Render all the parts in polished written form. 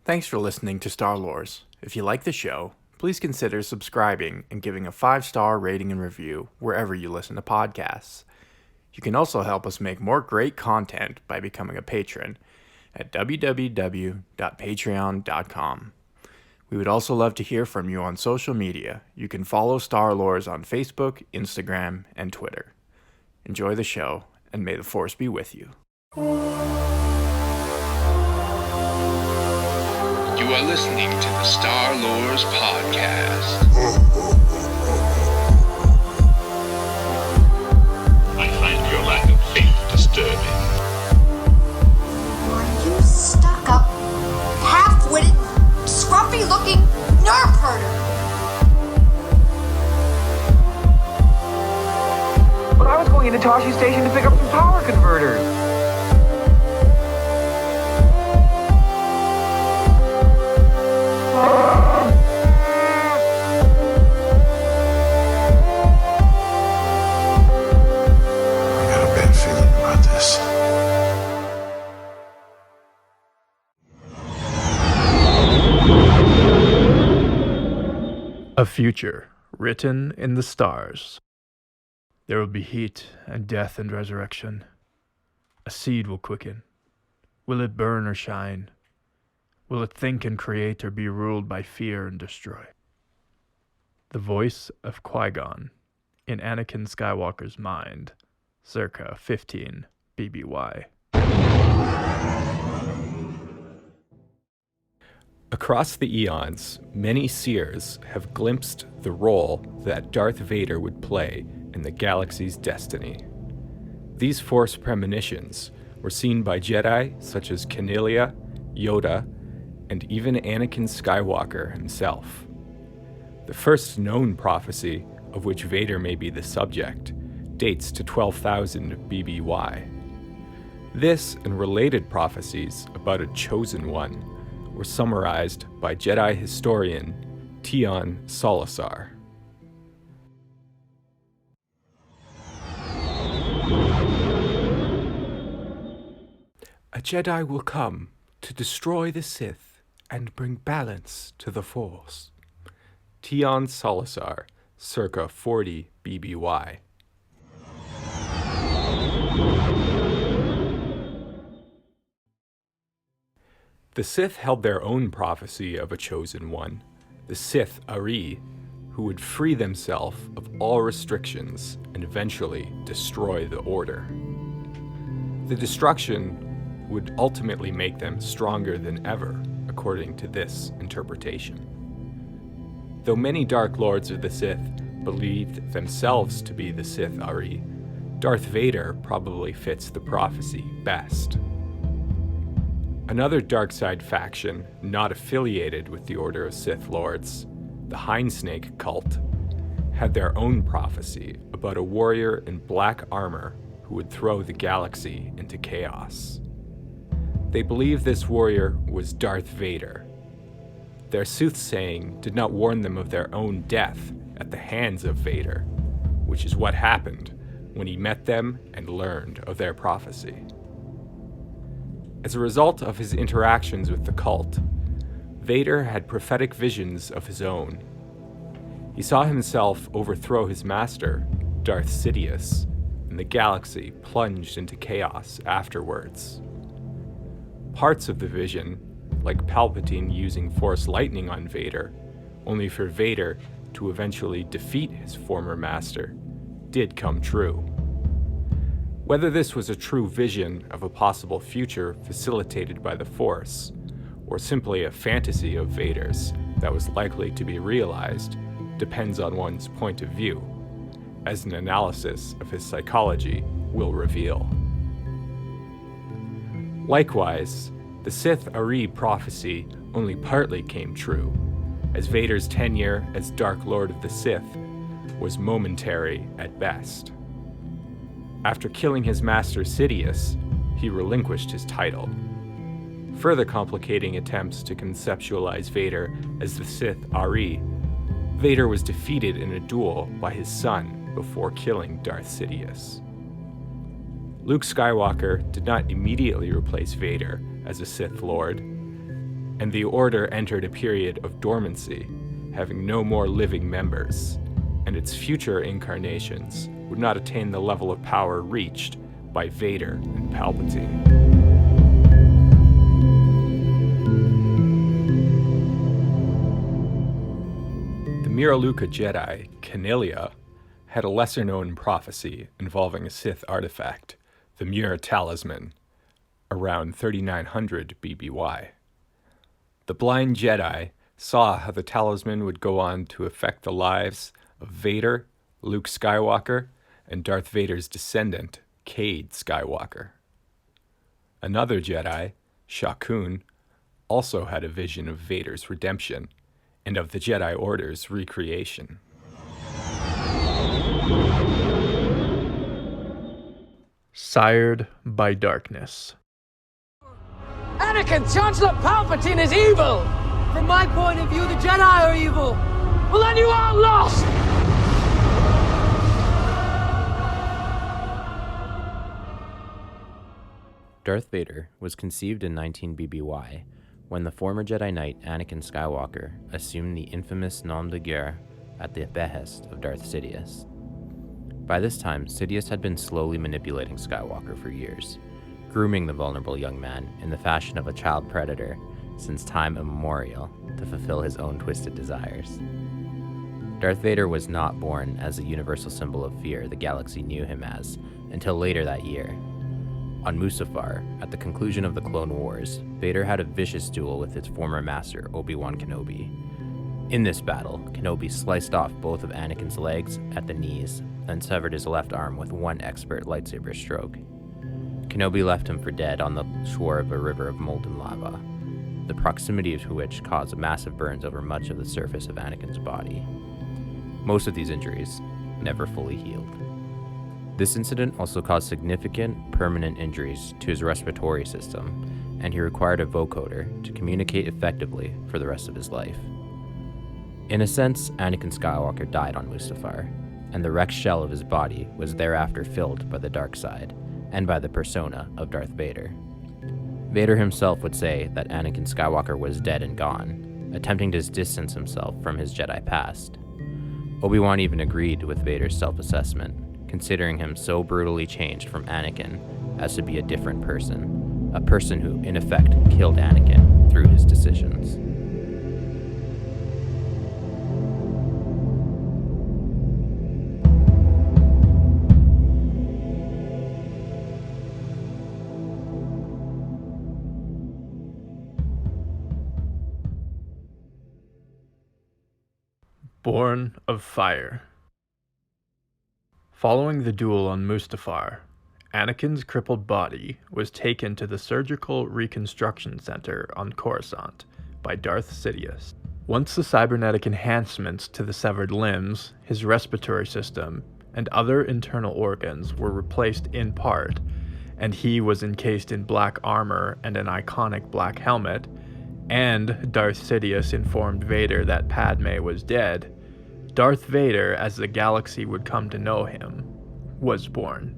Thanks for listening to Star Lores. If you like the show, please consider subscribing and giving a 5-star rating and review wherever you listen to podcasts. You can also help us make more great content by becoming a patron at www.patreon.com. We would also love to hear from you on social media. You can follow Star Lores on Facebook, Instagram, and Twitter. Enjoy the show, and may the Force be with you. You are listening to the Star Lores podcast. I find your lack of faith disturbing. Are you stuck-up, half-witted, scruffy-looking nerf herder? But I was going into Toshi Station to pick up some power converters. A future written in the stars. There will be heat and death and resurrection. A seed will quicken. Will it burn or shine? Will it think and create or be ruled by fear and destroy? The voice of Qui-Gon in Anakin Skywalker's mind, circa 15 BBY. Across the eons, many seers have glimpsed the role that Darth Vader would play in the galaxy's destiny. These Force premonitions were seen by Jedi such as Cornelia, Yoda, and even Anakin Skywalker himself. The first known prophecy, of which Vader may be the subject, dates to 12,000 BBY. This and related prophecies about a chosen one were summarized by Jedi historian Tion Salazar. A Jedi will come to destroy the Sith and bring balance to the Force. Tion Salazar, circa 40 BBY. The Sith held their own prophecy of a chosen one, the Sith Ari, who would free themselves of all restrictions and eventually destroy the Order. The destruction would ultimately make them stronger than ever, according to this interpretation. Though many Dark Lords of the Sith believed themselves to be the Sith Ari, Darth Vader probably fits the prophecy best. Another dark side faction, not affiliated with the Order of Sith Lords, the Hindsnake cult, had their own prophecy about a warrior in black armor who would throw the galaxy into chaos. They believed this warrior was Darth Vader. Their soothsaying did not warn them of their own death at the hands of Vader, which is what happened when he met them and learned of their prophecy. As a result of his interactions with the cult, Vader had prophetic visions of his own. He saw himself overthrow his master, Darth Sidious, and the galaxy plunged into chaos afterwards. Parts of the vision, like Palpatine using Force lightning on Vader, only for Vader to eventually defeat his former master, did come true. Whether this was a true vision of a possible future facilitated by the Force, or simply a fantasy of Vader's that was likely to be realized, depends on one's point of view, as an analysis of his psychology will reveal. Likewise, the Sith Ari prophecy only partly came true, as Vader's tenure as Dark Lord of the Sith was momentary at best. After killing his master Sidious, he relinquished his title, further complicating attempts to conceptualize Vader as the Sith Ari. Vader was defeated in a duel by his son before killing Darth Sidious. Luke Skywalker did not immediately replace Vader as a Sith Lord. and the Order entered a period of dormancy, having no more living members, and its future incarnations would not attain the level of power reached by Vader and Palpatine. The Miraluka Jedi, Canilia, had a lesser-known prophecy involving a Sith artifact, the Mira Talisman, around 3900 BBY. The blind Jedi saw how the talisman would go on to affect the lives of Vader, Luke Skywalker, and Darth Vader's descendant, Cade Skywalker. Another Jedi, Sha Kun, also had a vision of Vader's redemption and of the Jedi Order's recreation. Sired by darkness. Anakin, Chancellor Palpatine is evil! From my point of view, the Jedi are evil! Well, then you are lost! Darth Vader was conceived in 19 BBY, when the former Jedi Knight Anakin Skywalker assumed the infamous nom de guerre at the behest of Darth Sidious. By this time, Sidious had been slowly manipulating Skywalker for years, grooming the vulnerable young man in the fashion of a child predator since time immemorial to fulfill his own twisted desires. Darth Vader was not born as a universal symbol of fear the galaxy knew him as until later that year. On Mustafar, at the conclusion of the Clone Wars, Vader had a vicious duel with his former master, Obi-Wan Kenobi. In this battle, Kenobi sliced off both of Anakin's legs at the knees, then severed his left arm with one expert lightsaber stroke. Kenobi left him for dead on the shore of a river of molten lava, the proximity to which caused massive burns over much of the surface of Anakin's body. Most of these injuries never fully healed. This incident also caused significant, permanent injuries to his respiratory system, and he required a vocoder to communicate effectively for the rest of his life. In a sense, Anakin Skywalker died on Mustafar, and the wrecked shell of his body was thereafter filled by the dark side, and by the persona of Darth Vader. Vader himself would say that Anakin Skywalker was dead and gone, attempting to distance himself from his Jedi past. Obi-Wan even agreed with Vader's self-assessment, considering him so brutally changed from Anakin as to be a different person, a person who, in effect, killed Anakin through his decisions. Born of Fire. Following the duel on Mustafar, Anakin's crippled body was taken to the Surgical Reconstruction Center on Coruscant by Darth Sidious. Once the cybernetic enhancements to the severed limbs, his respiratory system, and other internal organs were replaced in part, and he was encased in black armor and an iconic black helmet, and Darth Sidious informed Vader that Padme was dead, Darth Vader, as the galaxy would come to know him, was born.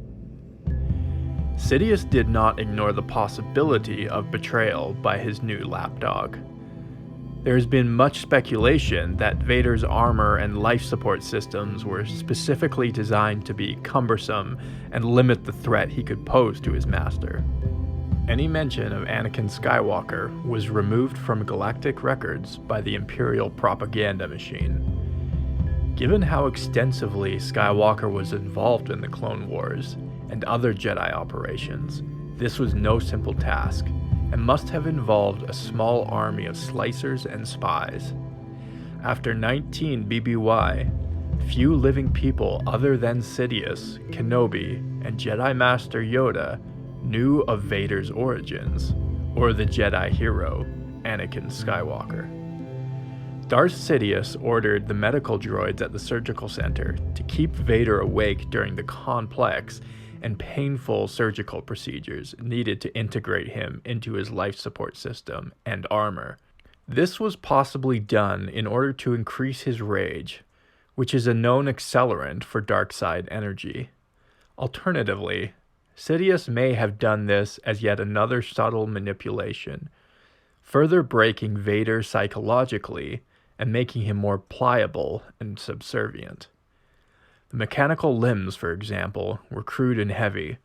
Sidious did not ignore the possibility of betrayal by his new lapdog. There has been much speculation that Vader's armor and life support systems were specifically designed to be cumbersome and limit the threat he could pose to his master. Any mention of Anakin Skywalker was removed from galactic records by the Imperial propaganda machine. Given how extensively Skywalker was involved in the Clone Wars and other Jedi operations, this was no simple task, and must have involved a small army of slicers and spies. After 19 BBY, few living people other than Sidious, Kenobi, and Jedi Master Yoda knew of Vader's origins, or the Jedi hero, Anakin Skywalker. Darth Sidious ordered the medical droids at the surgical center to keep Vader awake during the complex and painful surgical procedures needed to integrate him into his life support system and armor. This was possibly done in order to increase his rage, which is a known accelerant for dark side energy. Alternatively, Sidious may have done this as yet another subtle manipulation, further breaking Vader psychologically and making him more pliable and subservient. The mechanical limbs, for example, were crude and heavy,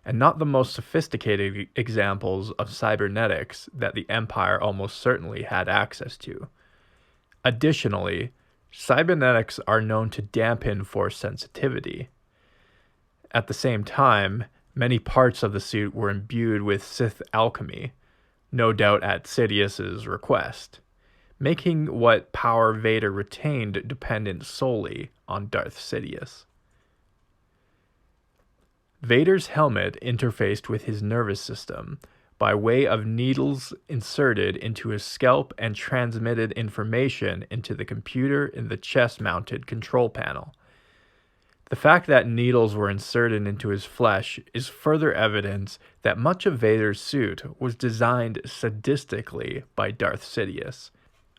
and not the most sophisticated examples of cybernetics that the Empire almost certainly had access to. Additionally, cybernetics are known to dampen force sensitivity. At the same time, many parts of the suit were imbued with Sith alchemy, no doubt at Sidious's request, making what power Vader retained dependent solely on Darth Sidious. Vader's helmet interfaced with his nervous system by way of needles inserted into his scalp and transmitted information into the computer in the chest-mounted control panel. The fact that needles were inserted into his flesh is further evidence that much of Vader's suit was designed sadistically by Darth Sidious.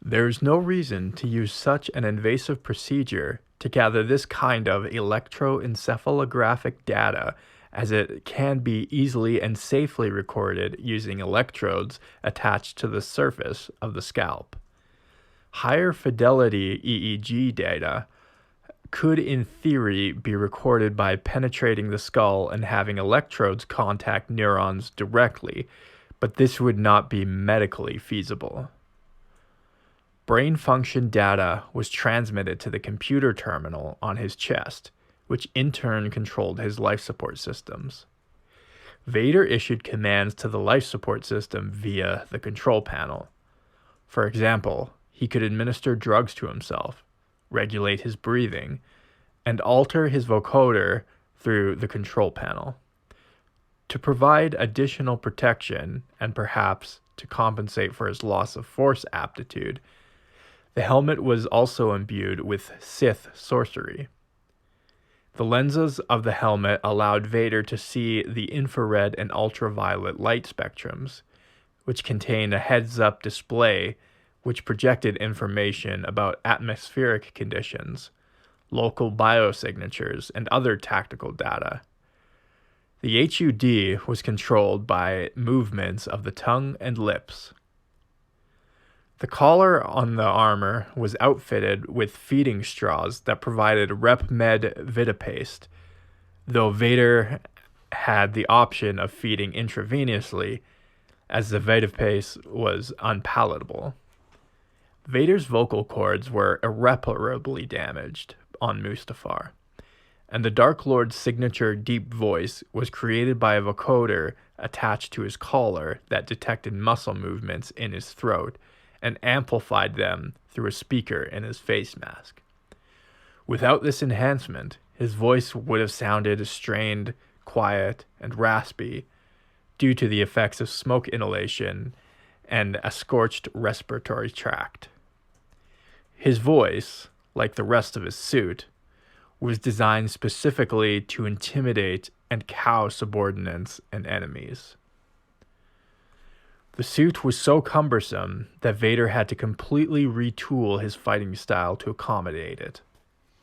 There is no reason to use such an invasive procedure to gather this kind of electroencephalographic data, as it can be easily and safely recorded using electrodes attached to the surface of the scalp. Higher fidelity EEG data could in theory be recorded by penetrating the skull and having electrodes contact neurons directly, but this would not be medically feasible. Brain function data was transmitted to the computer terminal on his chest, which in turn controlled his life support systems. Vader issued commands to the life support system via the control panel. For example, he could administer drugs to himself, regulate his breathing, and alter his vocoder through the control panel. To provide additional protection, and perhaps to compensate for his loss of force aptitude, the helmet was also imbued with Sith sorcery. The lenses of the helmet allowed Vader to see the infrared and ultraviolet light spectrums, which contained a heads-up display which projected information about atmospheric conditions, local biosignatures, and other tactical data. The HUD was controlled by movements of the tongue and lips. The collar on the armor was outfitted with feeding straws that provided RepMed Vitapaste, though Vader had the option of feeding intravenously, as the Vitapaste was unpalatable. Vader's vocal cords were irreparably damaged on Mustafar, and the Dark Lord's signature deep voice was created by a vocoder attached to his collar that detected muscle movements in his throat and amplified them through a speaker in his face mask. Without this enhancement, his voice would have sounded strained, quiet, and raspy due to the effects of smoke inhalation and a scorched respiratory tract. His voice, like the rest of his suit, was designed specifically to intimidate and cow subordinates and enemies. The suit was so cumbersome that Vader had to completely retool his fighting style to accommodate it.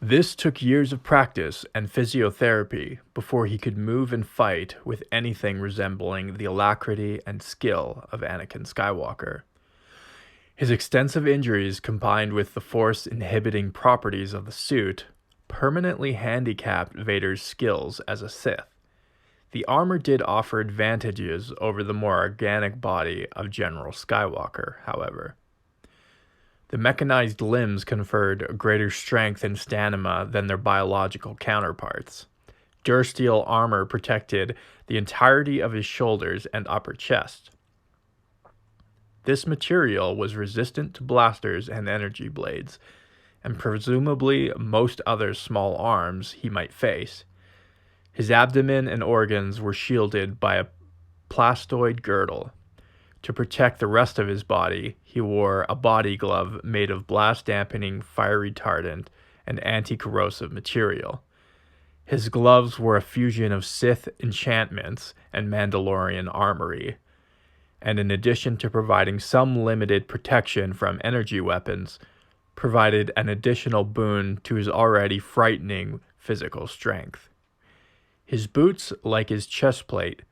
This took years of practice and physiotherapy before he could move and fight with anything resembling the alacrity and skill of Anakin Skywalker. His extensive injuries combined with the force-inhibiting properties of the suit permanently handicapped Vader's skills as a Sith. The armor did offer advantages over the more organic body of General Skywalker, however. The mechanized limbs conferred greater strength and stamina than their biological counterparts. Dursteel armor protected the entirety of his shoulders and upper chest. This material was resistant to blasters and energy blades, and presumably most other small arms he might face. His abdomen and organs were shielded by a plastoid girdle. To protect the rest of his body, he wore a body glove made of blast-dampening, fire-retardant, and anti-corrosive material. His gloves were a fusion of Sith enchantments and Mandalorian armory, and in addition to providing some limited protection from energy weapons, provided an additional boon to his already frightening physical strength. His boots, like his chest plate,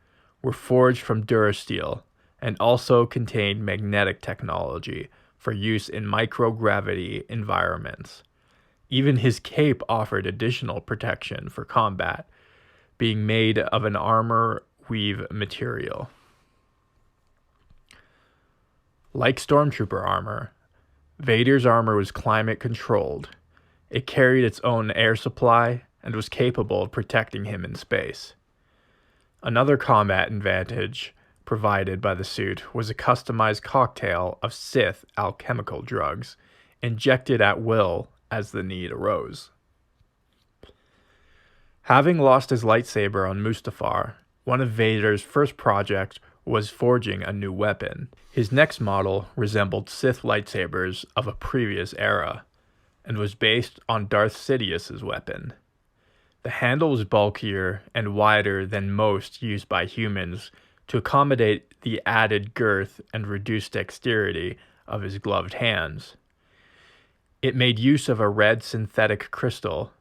were forged from durasteel and also contained magnetic technology for use in microgravity environments. Even his cape offered additional protection for combat, being made of an armor weave material. Like Stormtrooper armor, Vader's armor was climate controlled. It carried its own air supply and was capable of protecting him in space. Another combat advantage provided by the suit was a customized cocktail of Sith alchemical drugs, injected at will as the need arose. Having lost his lightsaber on Mustafar, one of Vader's first projects was forging a new weapon. His next model resembled Sith lightsabers of a previous era, and was based on Darth Sidious's weapon. The handle was bulkier and wider than most used by humans to accommodate the added girth and reduced dexterity of his gloved hands. It made use of a red synthetic crystal,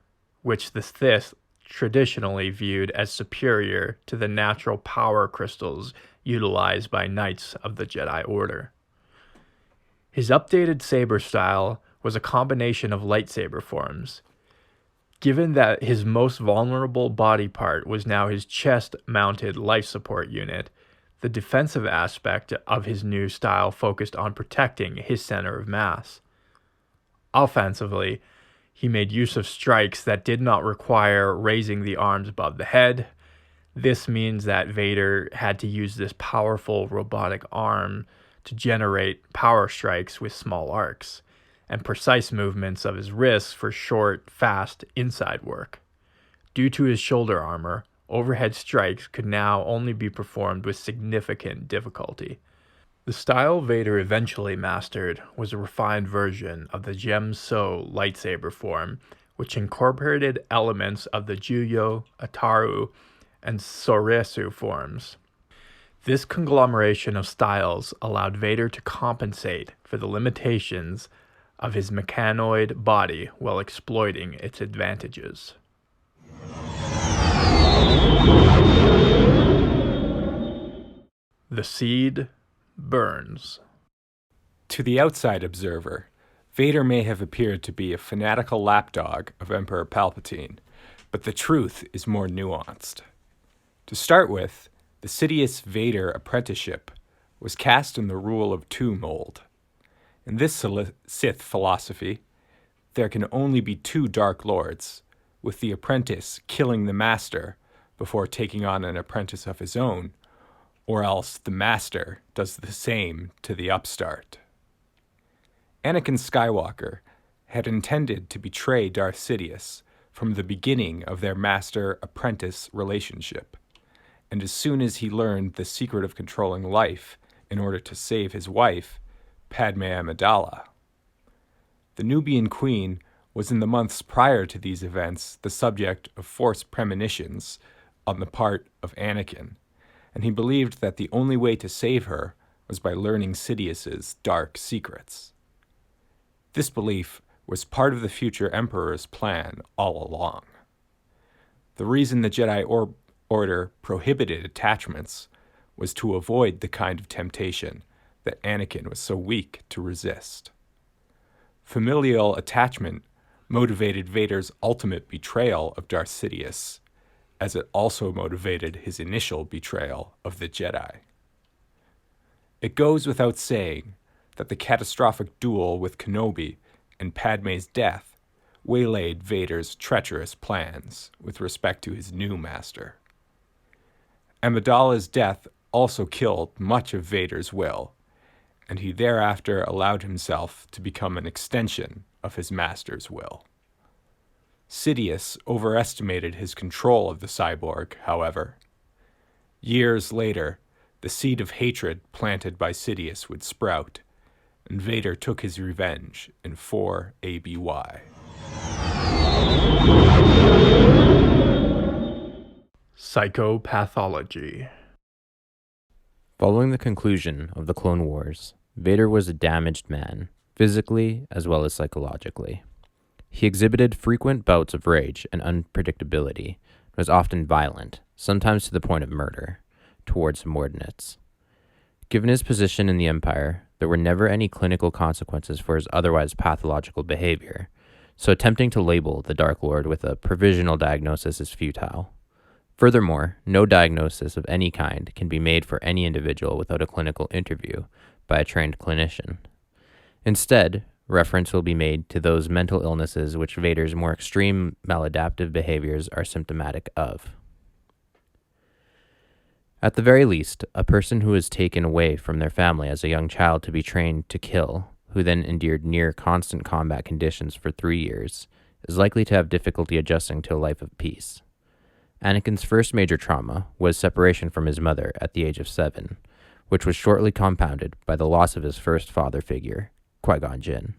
which the Sith traditionally viewed as superior to the natural power crystals utilized by Knights of the Jedi Order. His updated saber style was a combination of lightsaber forms. Given that his most vulnerable body part was now his chest-mounted life support unit, the defensive aspect of his new style focused on protecting his center of mass. Offensively, he made use of strikes that did not require raising the arms above the head. This means that Vader had to use this powerful robotic arm to generate power strikes with small arcs, and precise movements of his wrists for short, fast inside work. Due to his shoulder armor, overhead strikes could now only be performed with significant difficulty. The style Vader eventually mastered was a refined version of the Gem-So lightsaber form, which incorporated elements of the Juyo, Ataru, and Soresu forms. This conglomeration of styles allowed Vader to compensate for the limitations of his mechanoid body while exploiting its advantages. The seed burns. To the outside observer, Vader may have appeared to be a fanatical lapdog of Emperor Palpatine, but the truth is more nuanced. To start with, the Sidious-Vader apprenticeship was cast in the rule of two mold. In this Sith philosophy, there can only be two Dark Lords, with the apprentice killing the master before taking on an apprentice of his own, or else the master does the same to the upstart. Anakin Skywalker had intended to betray Darth Sidious from the beginning of their master-apprentice relationship, and as soon as he learned the secret of controlling life in order to save his wife, Padme Amidala. The Nubian queen was in the months prior to these events the subject of forced premonitions on the part of Anakin, and he believed that the only way to save her was by learning Sidious's dark secrets. This belief was part of the future Emperor's plan all along. The reason the Jedi Order prohibited attachments was to avoid the kind of temptation that Anakin was so weak to resist. Familial attachment motivated Vader's ultimate betrayal of Darth Sidious, as it also motivated his initial betrayal of the Jedi. It goes without saying that the catastrophic duel with Kenobi and Padme's death waylaid Vader's treacherous plans with respect to his new master. Amidala's death also killed much of Vader's will, and he thereafter allowed himself to become an extension of his master's will. Sidious overestimated his control of the cyborg, however. Years later, the seed of hatred planted by Sidious would sprout, and Vader took his revenge in 4 ABY. Psychopathology. Following the conclusion of the Clone Wars, Vader was a damaged man, physically as well as psychologically. He exhibited frequent bouts of rage and unpredictability, and was often violent, sometimes to the point of murder, towards subordinates. Given his position in the Empire, there were never any clinical consequences for his otherwise pathological behavior, so attempting to label the Dark Lord with a provisional diagnosis is futile. Furthermore, no diagnosis of any kind can be made for any individual without a clinical interview by a trained clinician. Instead, reference will be made to those mental illnesses which Vader's more extreme maladaptive behaviors are symptomatic of. At the very least, a person who is taken away from their family as a young child to be trained to kill, who then endured near constant combat conditions for 3 years, is likely to have difficulty adjusting to a life of peace. Anakin's first major trauma was separation from his mother at the age of 7, which was shortly compounded by the loss of his first father figure, Qui-Gon Jinn.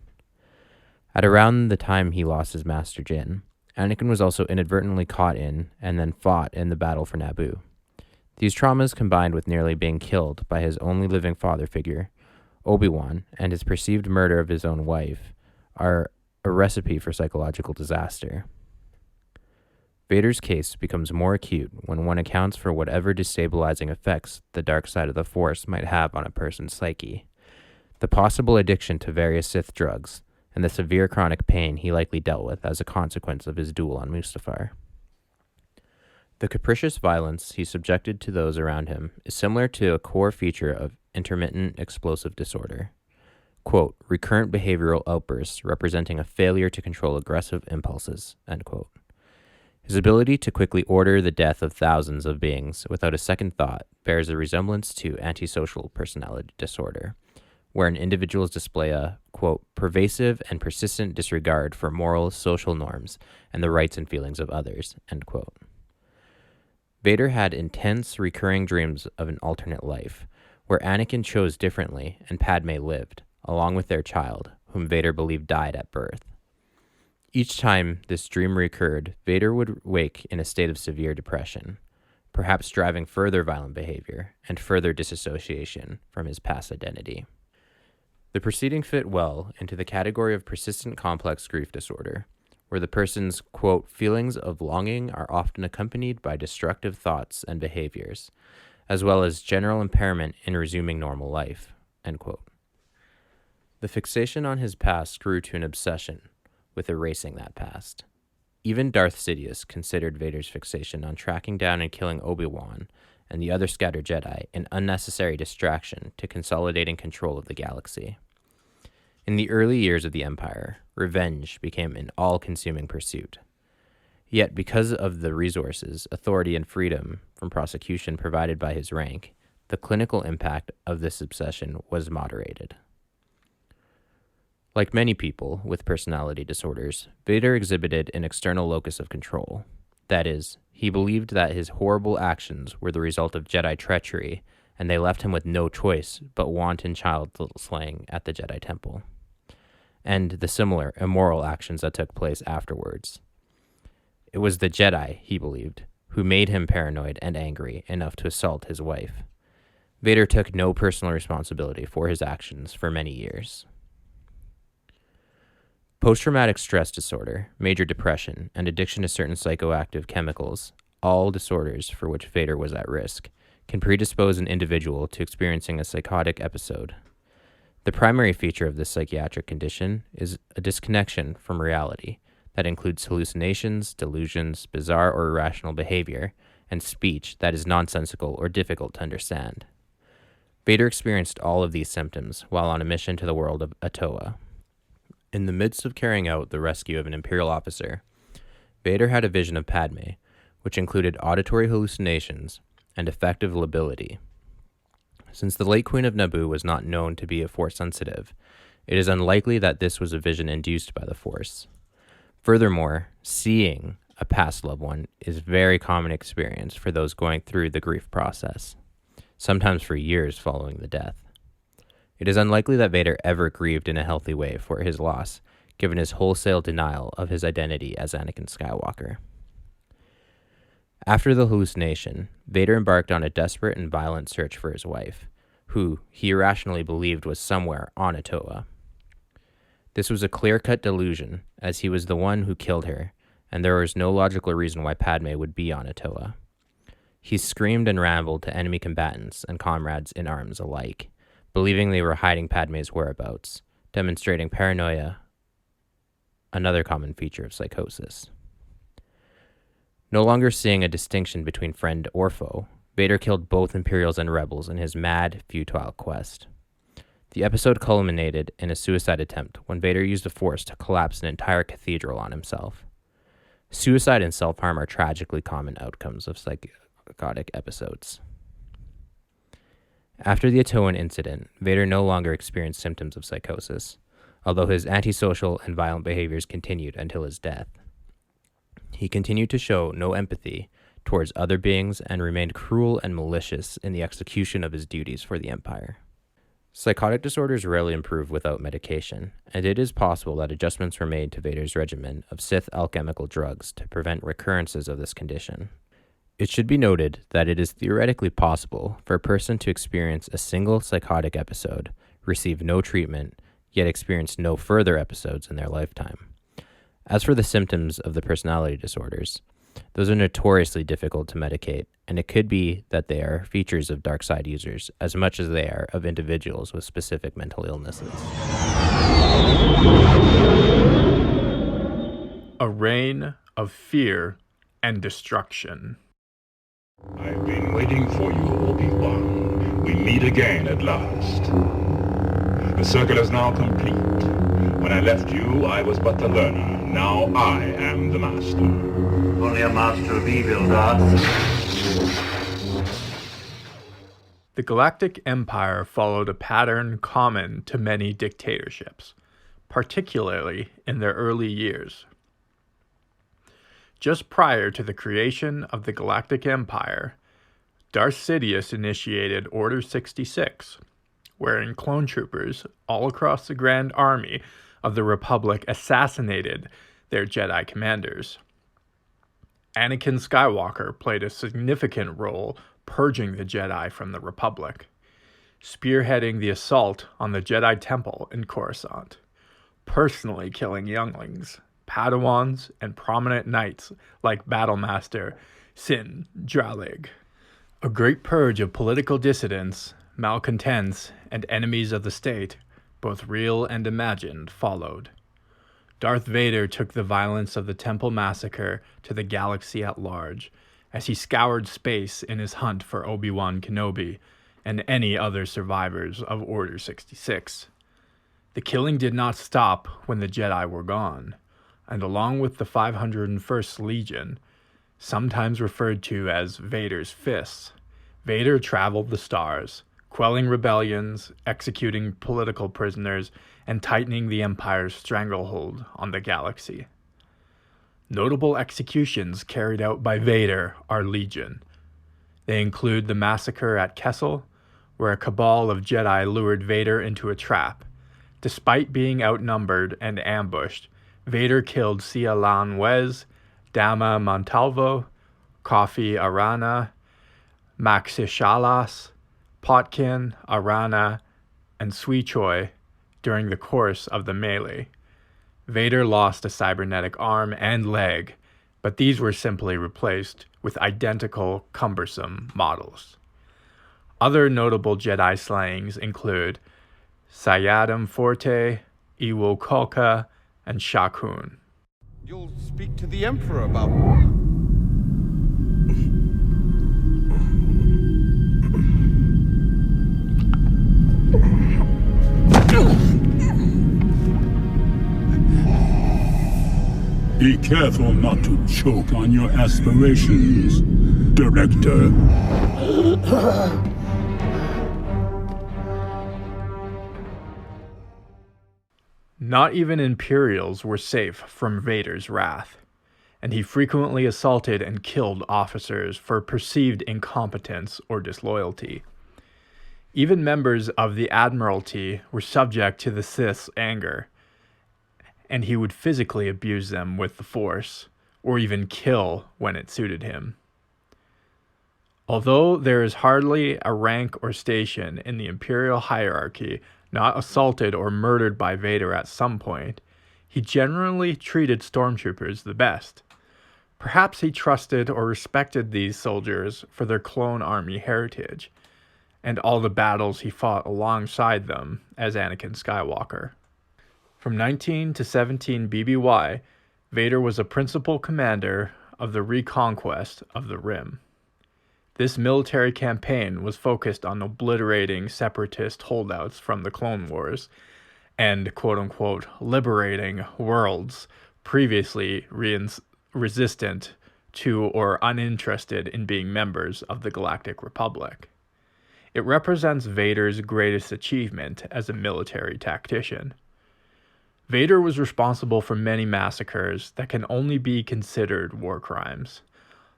At around the time he lost his master Jinn, Anakin was also inadvertently caught in and then fought in the battle for Naboo. These traumas, combined with nearly being killed by his only living father figure, Obi-Wan, and his perceived murder of his own wife, are a recipe for psychological disaster. Vader's case becomes more acute when one accounts for whatever destabilizing effects the dark side of the Force might have on a person's psyche, the possible addiction to various Sith drugs, and the severe chronic pain he likely dealt with as a consequence of his duel on Mustafar. The capricious violence he subjected to those around him is similar to a core feature of intermittent explosive disorder. Quote, recurrent behavioral outbursts representing a failure to control aggressive impulses, end quote. His ability to quickly order the death of thousands of beings without a second thought bears a resemblance to antisocial personality disorder, where an individuals display a, quote, pervasive and persistent disregard for moral, social norms and the rights and feelings of others, end quote. Vader had intense, recurring dreams of an alternate life, where Anakin chose differently and Padme lived, along with their child, whom Vader believed died at birth. Each time this dream recurred, Vader would wake in a state of severe depression, perhaps driving further violent behavior and further disassociation from his past identity. The proceeding fit well into the category of persistent complex grief disorder, where the person's, quote, feelings of longing are often accompanied by destructive thoughts and behaviors, as well as general impairment in resuming normal life, end quote. The fixation on his past grew to an obsession with erasing that past. Even Darth Sidious considered Vader's fixation on tracking down and killing Obi-Wan and the other scattered Jedi an unnecessary distraction to consolidating control of the galaxy. In the early years of the Empire, revenge became an all-consuming pursuit. Yet because of the resources, authority, and freedom from prosecution provided by his rank, the clinical impact of this obsession was moderated. Like many people with personality disorders, Vader exhibited an external locus of control. That is, he believed that his horrible actions were the result of Jedi treachery, and they left him with no choice but wanton child slaying at the Jedi Temple, and the similar immoral actions that took place afterwards. It was the Jedi, he believed, who made him paranoid and angry enough to assault his wife. Vader took no personal responsibility for his actions for many years. Post-traumatic stress disorder, major depression, and addiction to certain psychoactive chemicals, all disorders for which Vader was at risk, can predispose an individual to experiencing a psychotic episode. The primary feature of this psychiatric condition is a disconnection from reality that includes hallucinations, delusions, bizarre or irrational behavior, and speech that is nonsensical or difficult to understand. Vader experienced all of these symptoms while on a mission to the world of Atoa. In the midst of carrying out the rescue of an Imperial officer, Vader had a vision of Padme, which included auditory hallucinations and affective lability. Since the late Queen of Naboo was not known to be a Force sensitive, it is unlikely that this was a vision induced by the Force. Furthermore, seeing a past loved one is a very common experience for those going through the grief process, sometimes for years following the death. It is unlikely that Vader ever grieved in a healthy way for his loss, given his wholesale denial of his identity as Anakin Skywalker. After the hallucination, Vader embarked on a desperate and violent search for his wife, who he irrationally believed was somewhere on Atoa. This was a clear-cut delusion, as he was the one who killed her, and there was no logical reason why Padme would be on Atoa. He screamed and rambled to enemy combatants and comrades in arms alike, believing they were hiding Padme's whereabouts, demonstrating paranoia, another common feature of psychosis. No longer seeing a distinction between friend or foe, Vader killed both Imperials and Rebels in his mad, futile quest. The episode culminated in a suicide attempt when Vader used the Force to collapse an entire cathedral on himself. Suicide and self-harm are tragically common outcomes of psychotic episodes. After the Atoan incident, Vader no longer experienced symptoms of psychosis, although his antisocial and violent behaviors continued until his death. He continued to show no empathy towards other beings and remained cruel and malicious in the execution of his duties for the Empire. Psychotic disorders rarely improve without medication, and it is possible that adjustments were made to Vader's regimen of Sith alchemical drugs to prevent recurrences of this condition. It should be noted that it is theoretically possible for a person to experience a single psychotic episode, receive no treatment, yet experience no further episodes in their lifetime. As for the symptoms of the personality disorders, those are notoriously difficult to medicate, and it could be that they are features of dark side users as much as they are of individuals with specific mental illnesses. A reign of fear and destruction. I've been waiting for you, Obi-Wan. We meet again at last. The circle is now complete. When I left you, I was but the learner. Now I am the master. Only a master of evil, Darth. The Galactic Empire followed a pattern common to many dictatorships, particularly in their early years. Just prior to the creation of the Galactic Empire, Darth Sidious initiated Order 66, wherein clone troopers all across the Grand Army of the Republic assassinated their Jedi commanders. Anakin Skywalker played a significant role purging the Jedi from the Republic, spearheading the assault on the Jedi Temple in Coruscant, personally killing younglings, Padawans, and prominent knights like Battlemaster Sin Dralig. A great purge of political dissidents, malcontents, and enemies of the state, both real and imagined, followed. Darth Vader took the violence of the Temple Massacre to the galaxy at large, as he scoured space in his hunt for Obi-Wan Kenobi and any other survivors of Order 66. The killing did not stop when the Jedi were gone, and along with the 501st Legion, sometimes referred to as Vader's Fists, Vader traveled the stars, quelling rebellions, executing political prisoners, and tightening the Empire's stranglehold on the galaxy. Notable executions carried out by Vader are legion. They include the massacre at Kessel, where a cabal of Jedi lured Vader into a trap. Despite being outnumbered and ambushed, Vader killed Sia Lan Wez, Dama Montalvo, Kofi Arana, Maxishalas, Potkin, Arana, and Suichoi during the course of the melee. Vader lost a cybernetic arm and leg, but these were simply replaced with identical, cumbersome models. Other notable Jedi slayings include Sayadam Forte, Iwo Kolka, and Shaq Hun. You'll speak to the Emperor about... Be careful not to choke on your aspirations, Director. Not even Imperials were safe from Vader's wrath, and he frequently assaulted and killed officers for perceived incompetence or disloyalty. Even members of the Admiralty were subject to the Sith's anger, and he would physically abuse them with the Force, or even kill when it suited him. Although there is hardly a rank or station in the Imperial hierarchy not assaulted or murdered by Vader at some point, he generally treated stormtroopers the best. Perhaps he trusted or respected these soldiers for their clone army heritage, and all the battles he fought alongside them as Anakin Skywalker. From 19 to 17 BBY, Vader was a principal commander of the reconquest of the Rim. This military campaign was focused on obliterating separatist holdouts from the Clone Wars and, quote-unquote, liberating worlds previously resistant to or uninterested in being members of the Galactic Republic. It represents Vader's greatest achievement as a military tactician. Vader was responsible for many massacres that can only be considered war crimes.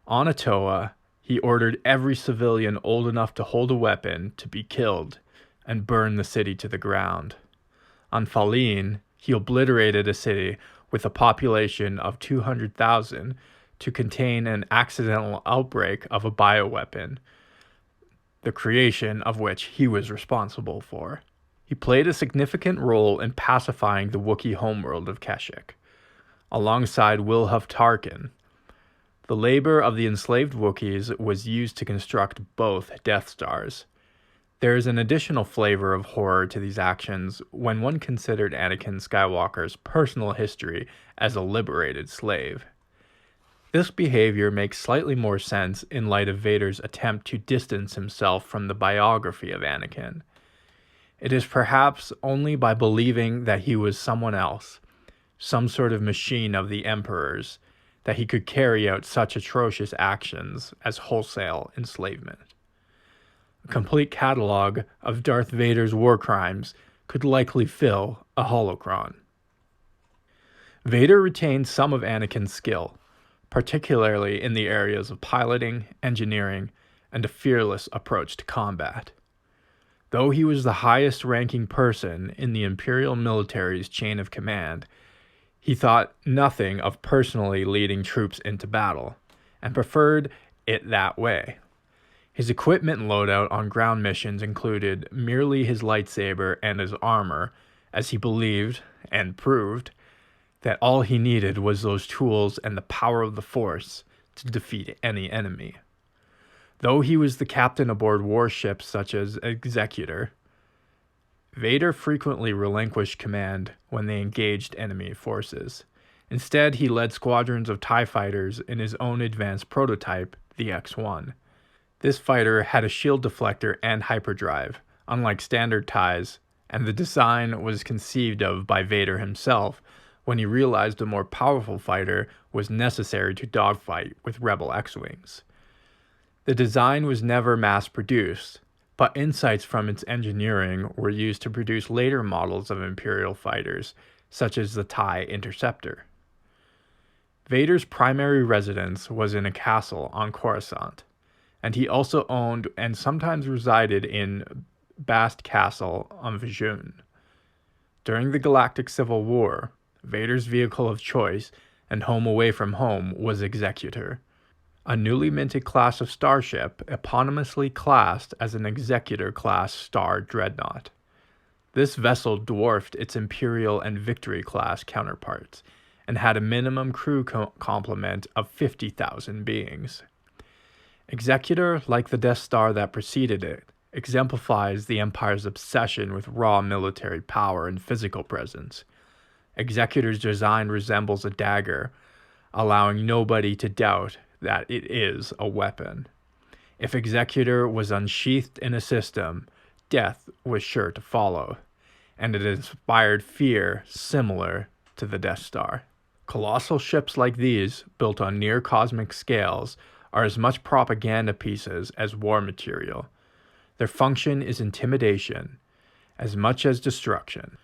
On Atoa, he ordered every civilian old enough to hold a weapon to be killed and burn the city to the ground. On Faline, he obliterated a city with a population of 200,000 to contain an accidental outbreak of a bioweapon, the creation of which he was responsible for. He played a significant role in pacifying the Wookiee homeworld of Kashyyyk, alongside Wilhuff Tarkin. The labor of the enslaved Wookiees was used to construct both Death Stars. There is an additional flavor of horror to these actions when one considered Anakin Skywalker's personal history as a liberated slave. This behavior makes slightly more sense in light of Vader's attempt to distance himself from the biography of Anakin. It is perhaps only by believing that he was someone else, some sort of machine of the Emperor's, that he could carry out such atrocious actions as wholesale enslavement. A complete catalog of Darth Vader's war crimes could likely fill a holocron. Vader retained some of Anakin's skill, particularly in the areas of piloting, engineering, and a fearless approach to combat. Though he was the highest-ranking person in the Imperial military's chain of command, he thought nothing of personally leading troops into battle, and preferred it that way. His equipment loadout on ground missions included merely his lightsaber and his armor, as he believed, and proved, that all he needed was those tools and the power of the Force to defeat any enemy. Though he was the captain aboard warships such as Executor, Vader frequently relinquished command when they engaged enemy forces. Instead, he led squadrons of TIE fighters in his own advanced prototype, the X-1. This fighter had a shield deflector and hyperdrive, unlike standard TIEs, and the design was conceived of by Vader himself when he realized a more powerful fighter was necessary to dogfight with Rebel X-Wings. The design was never mass-produced, but insights from its engineering were used to produce later models of Imperial fighters, such as the TIE Interceptor. Vader's primary residence was in a castle on Coruscant, and he also owned and sometimes resided in Bast Castle on Vizhun. During the Galactic Civil War, Vader's vehicle of choice and home away from home was Executor, a newly minted class of starship eponymously classed as an Executor-class star dreadnought. This vessel dwarfed its Imperial and Victory-class counterparts, and had a minimum crew complement of 50,000 beings. Executor, like the Death Star that preceded it, exemplifies the Empire's obsession with raw military power and physical presence. Executor's design resembles a dagger, allowing nobody to doubt that it is a weapon. If Executor was unsheathed in a system, death was sure to follow, and it inspired fear similar to the Death Star. Colossal ships like these, built on near-cosmic scales, are as much propaganda pieces as war material. Their function is intimidation, as much as destruction.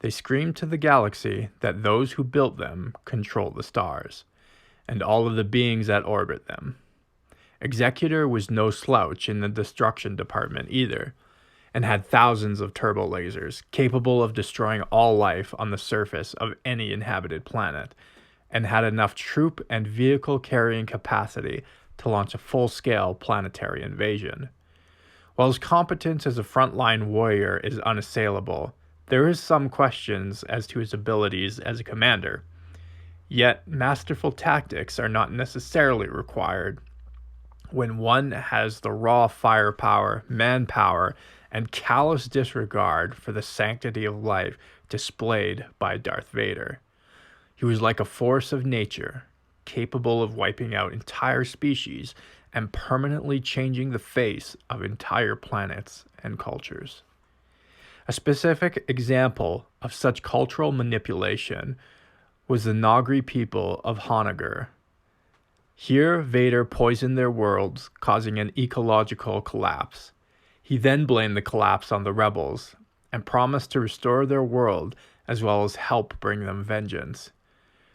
They scream to the galaxy that those who built them control the stars, and all of the beings that orbit them. Executor was no slouch in the destruction department either, and had thousands of turbo lasers capable of destroying all life on the surface of any inhabited planet, and had enough troop and vehicle carrying capacity to launch a full-scale planetary invasion. While his competence as a frontline warrior is unassailable, there is some questions as to his abilities as a commander. Yet, masterful tactics are not necessarily required when one has the raw firepower, manpower, and callous disregard for the sanctity of life displayed by Darth Vader. He was like a force of nature, capable of wiping out entire species and permanently changing the face of entire planets and cultures. A specific example of such cultural manipulation was the Nagri people of Hanagar. Here, Vader poisoned their worlds, causing an ecological collapse. He then blamed the collapse on the rebels and promised to restore their world as well as help bring them vengeance.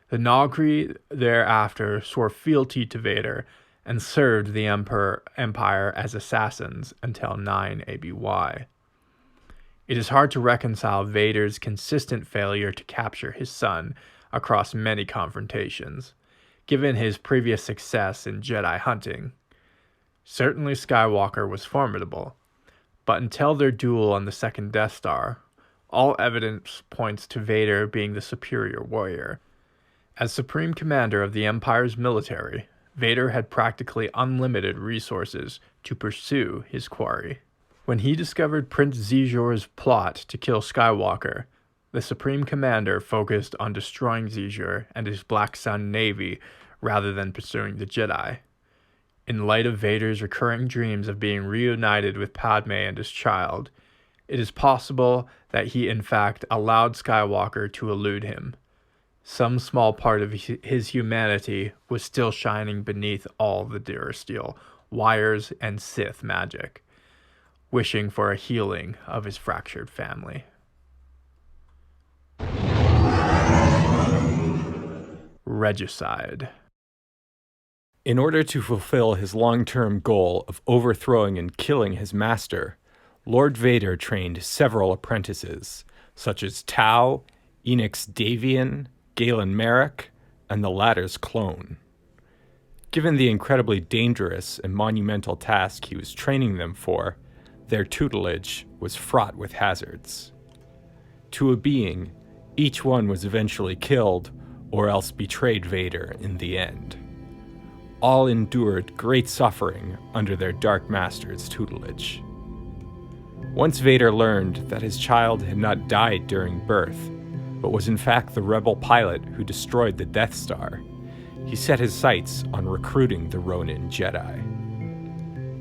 The Nagri thereafter swore fealty to Vader and served the Empire as assassins until 9 ABY. It is hard to reconcile Vader's consistent failure to capture his son across many confrontations, given his previous success in Jedi hunting. Certainly Skywalker was formidable, but until their duel on the second Death Star, all evidence points to Vader being the superior warrior. As Supreme Commander of the Empire's military, Vader had practically unlimited resources to pursue his quarry. When he discovered Prince Xizor's plot to kill Skywalker, the Supreme Commander focused on destroying Xizor and his Black Sun Navy rather than pursuing the Jedi. In light of Vader's recurring dreams of being reunited with Padme and his child, it is possible that he in fact allowed Skywalker to elude him. Some small part of his humanity was still shining beneath all the Durasteel, wires, and Sith magic, wishing for a healing of his fractured family. Regicide. In order to fulfill his long-term goal of overthrowing and killing his master, Lord Vader trained several apprentices, such as Tau, Enix Davian, Galen Merrick, and the latter's clone. Given the incredibly dangerous and monumental task he was training them for, their tutelage was fraught with hazards. To a being, each one was eventually killed or else betrayed Vader in the end. All endured great suffering under their Dark Master's tutelage. Once Vader learned that his child had not died during birth, but was in fact the rebel pilot who destroyed the Death Star, he set his sights on recruiting the Ronin Jedi.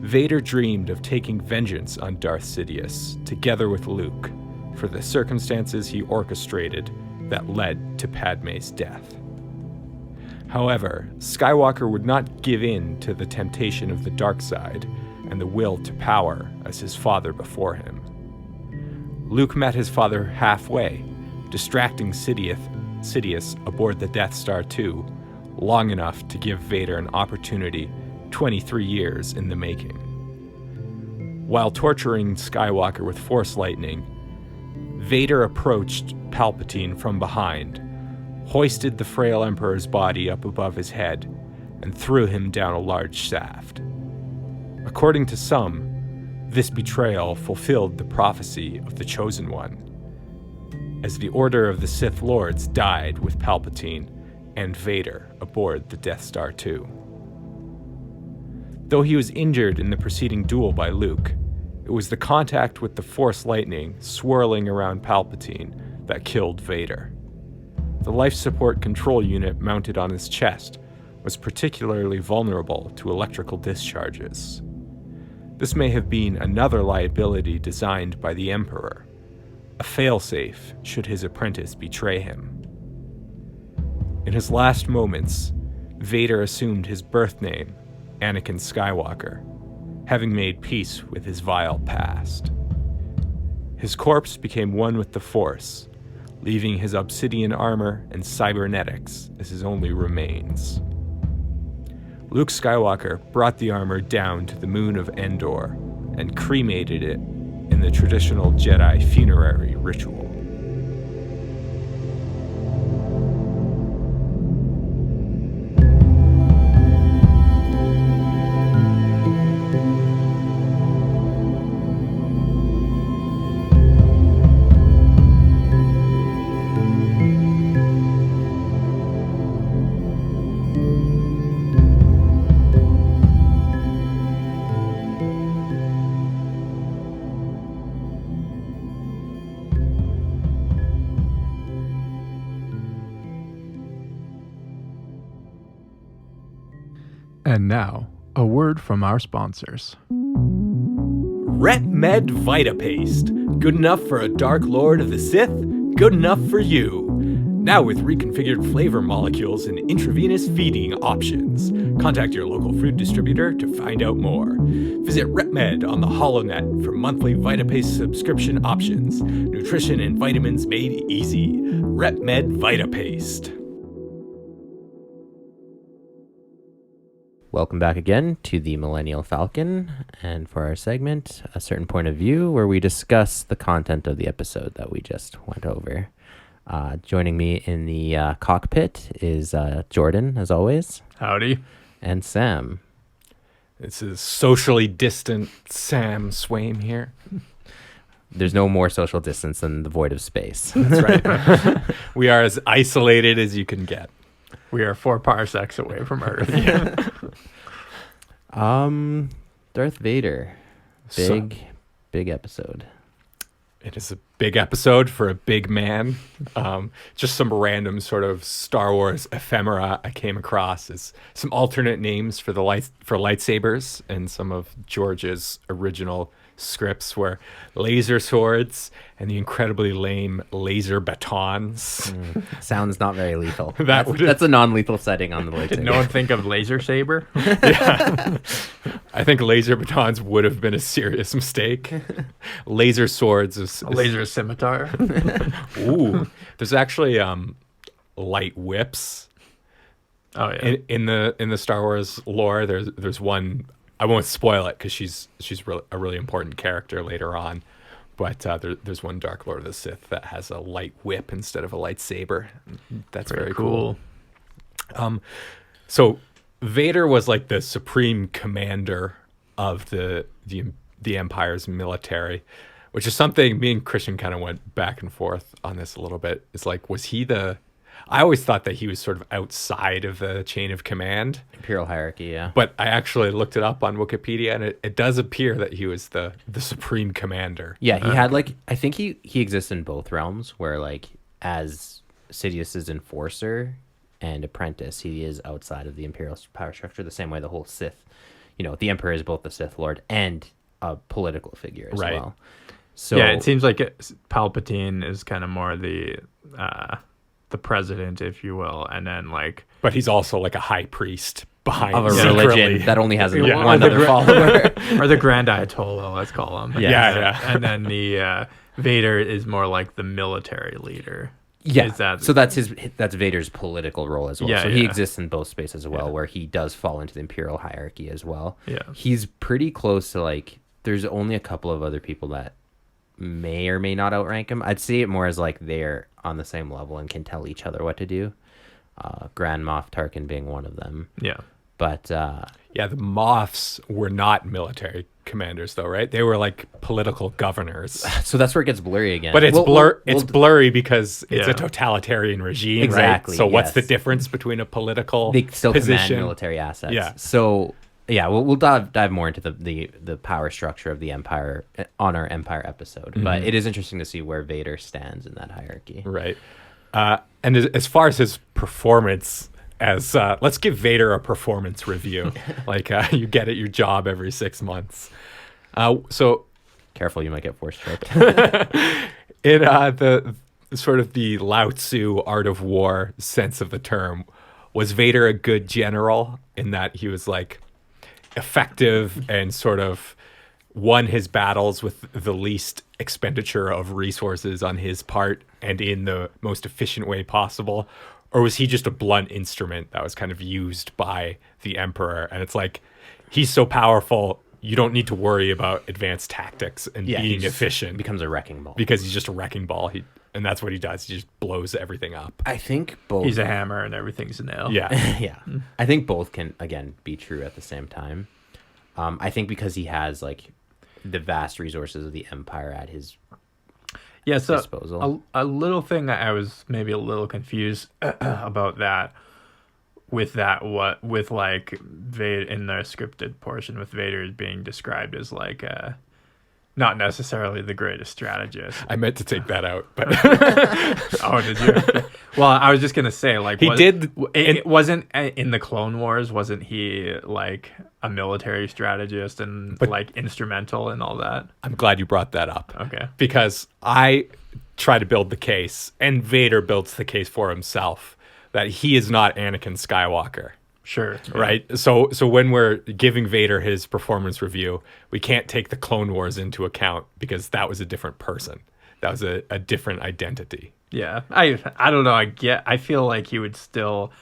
Vader dreamed of taking vengeance on Darth Sidious, together with Luke, for the circumstances he orchestrated that led to Padme's death. However, Skywalker would not give in to the temptation of the dark side and the will to power as his father before him. Luke met his father halfway, distracting Sidious aboard the Death Star 2 long enough to give Vader an opportunity 23 years in the making. While torturing Skywalker with Force lightning, Vader approached Palpatine from behind, hoisted the frail Emperor's body up above his head, and threw him down a large shaft. According to some, this betrayal fulfilled the prophecy of the Chosen One, as the Order of the Sith Lords died with Palpatine and Vader aboard the Death Star 2. Though he was injured in the preceding duel by Luke, it was the contact with the Force lightning swirling around Palpatine that killed Vader. The life support control unit mounted on his chest was particularly vulnerable to electrical discharges. This may have been another liability designed by the Emperor, a failsafe should his apprentice betray him. In his last moments, Vader assumed his birth name, Anakin Skywalker, having made peace with his vile past. His corpse became one with the Force, leaving his obsidian armor and cybernetics as his only remains. Luke Skywalker brought the armor down to the moon of Endor and cremated it in the traditional Jedi funerary ritual. And now, a word from our sponsors. RepMed Vita Paste. Good enough for a Dark Lord of the Sith, good enough for you. Now with reconfigured flavor molecules and intravenous feeding options. Contact your local food distributor to find out more. Visit RepMed on the HoloNet for monthly VitaPaste subscription options. Nutrition and vitamins made easy. RepMed VitaPaste. Welcome back again to the Millennial Falcon, and for our segment, A Certain Point of View, where we discuss the content of the episode that we just went over. Joining me in the cockpit is Jordan, as always. Howdy. And Sam. This is socially distant Sam Swaim here. There's no more social distance than the void of space. That's right. We are as isolated as you can get. We are 4 parsecs away from Earth. Darth Vader. Big episode. It is a big episode for a big man. Just some random sort of Star Wars ephemera I came across as some alternate names for lightsabers, and some of George's original scripts were laser swords and the incredibly lame laser batons. Sounds not very lethal. That's a non-lethal setting on the lightsaber. Did no one think of laser saber? Yeah. I think laser batons would have been a serious mistake. Laser swords is a laser scimitar. Ooh, there's actually light whips. Oh yeah. In the Star Wars lore, there's one. I won't spoil it because she's a really important character later on, but there's one Dark Lord of the Sith that has a light whip instead of a lightsaber. That's very cool. So Vader was like the supreme commander of the Empire's military, which is something me and Christian kind of went back and forth on this a little bit. It's like, was he I always thought that he was sort of outside of the chain of command. Imperial hierarchy, yeah. But I actually looked it up on Wikipedia, and it does appear that he was the supreme commander. Yeah, he had I think he exists in both realms, where as Sidious's enforcer and apprentice, he is outside of the Imperial power structure, the same way the whole Sith, the Emperor is both the Sith Lord and a political figure as well. So yeah, it seems like Palpatine is kind of more the president, if you will, and then but he's also like a high priest behind of a religion that only has one other follower, or the Grand Ayatollah, let's call him. Yeah. And then the Vader is more like the military leader. Yeah, so that's Vader's political role as well. Yeah, so he exists in both spaces as well, where he does fall into the Imperial hierarchy as well. Yeah, he's pretty close to there's only a couple of other people that may or may not outrank him. I'd see it more as they're on the same level and can tell each other what to do. Grand Moff Tarkin being one of them. Yeah. But the Moffs were not military commanders though, right? They were political governors. So that's where it gets blurry again. But it's it's blurry because it's a totalitarian regime, exactly, right? So what's the difference between a political they still position? Command military assets. Yeah. So yeah, we'll dive more into the power structure of the Empire on our Empire episode. Mm-hmm. But it is interesting to see where Vader stands in that hierarchy. Right. And as far as his performance, let's give Vader a performance review. You get at your job every 6 months. Careful, you might get force choked. In the sort of the Lao Tzu art of war sense of the term, was Vader a good general in that he was effective and sort of won his battles with the least expenditure of resources on his part and in the most efficient way possible? Or was he just a blunt instrument that was kind of used by the Emperor? And it's he's so powerful, you don't need to worry about advanced tactics and being efficient. He becomes a wrecking ball. Because he's just a wrecking ball. And that's what he does. He just blows everything up. I think both. He's a hammer and everything's a nail. Yeah. Yeah. I think both can, again, be true at the same time. I think because he has the vast resources of the Empire at his disposal. A little thing I was maybe a little confused about that with Vader in the scripted portion with Vader being described as not necessarily the greatest strategist. I meant to take that out, but Oh, did you? Well, I was just gonna say, like, he did. It wasn't in the Clone Wars. Wasn't he like a military strategist and like instrumental in all that? I'm glad you brought that up. Okay, because I try to build the case, and Vader builds the case for himself that he is not Anakin Skywalker. Sure. Right. So when we're giving Vader his performance review, we can't take the Clone Wars into account because that was a different person. That was a different identity. Yeah. I don't know. I feel like he would still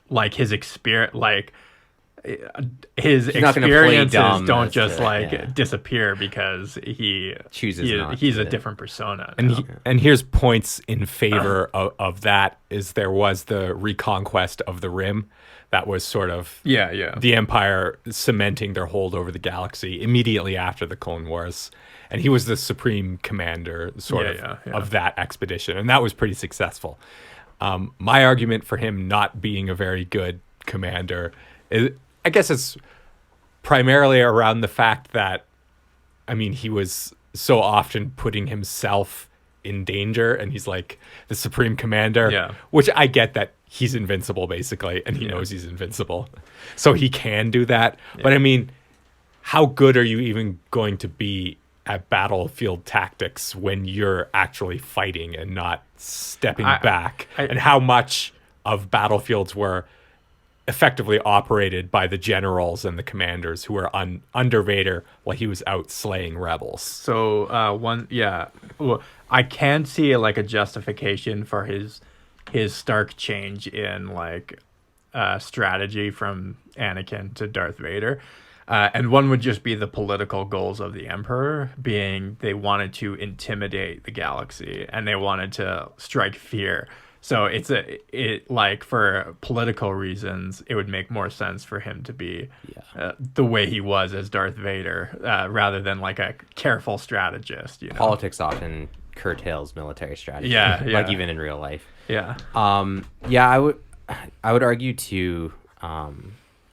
like his experience, like his experiences don't just disappear because he chooses not he's to. A different persona. And here's points in favor of that is there was the reconquest of the Rim. That was sort of the Empire cementing their hold over the galaxy immediately after the Clone Wars. And he was the supreme commander of that expedition. And that was pretty successful. My argument for him not being a very good commander is, I guess it's primarily around the fact that, I mean, he was so often putting himself in danger, and he's like the supreme commander, which I get that he's invincible basically, and he knows he's invincible, so he can do that. But I mean, how good are you even going to be at battlefield tactics when you're actually fighting and not stepping back? And how much of battlefields were effectively operated by the generals and the commanders who were under Vader while he was out slaying rebels? So well, I can see like a justification for his stark change in like strategy from Anakin to Darth Vader. And one would just be the political goals of the Emperor, being they wanted to intimidate the galaxy and they wanted to strike fear. So it like for political reasons, it would make more sense for him to be the way he was as Darth Vader, rather than like a careful strategist. You know? Politics often curtails military strategy. Like even in real life. I would argue too.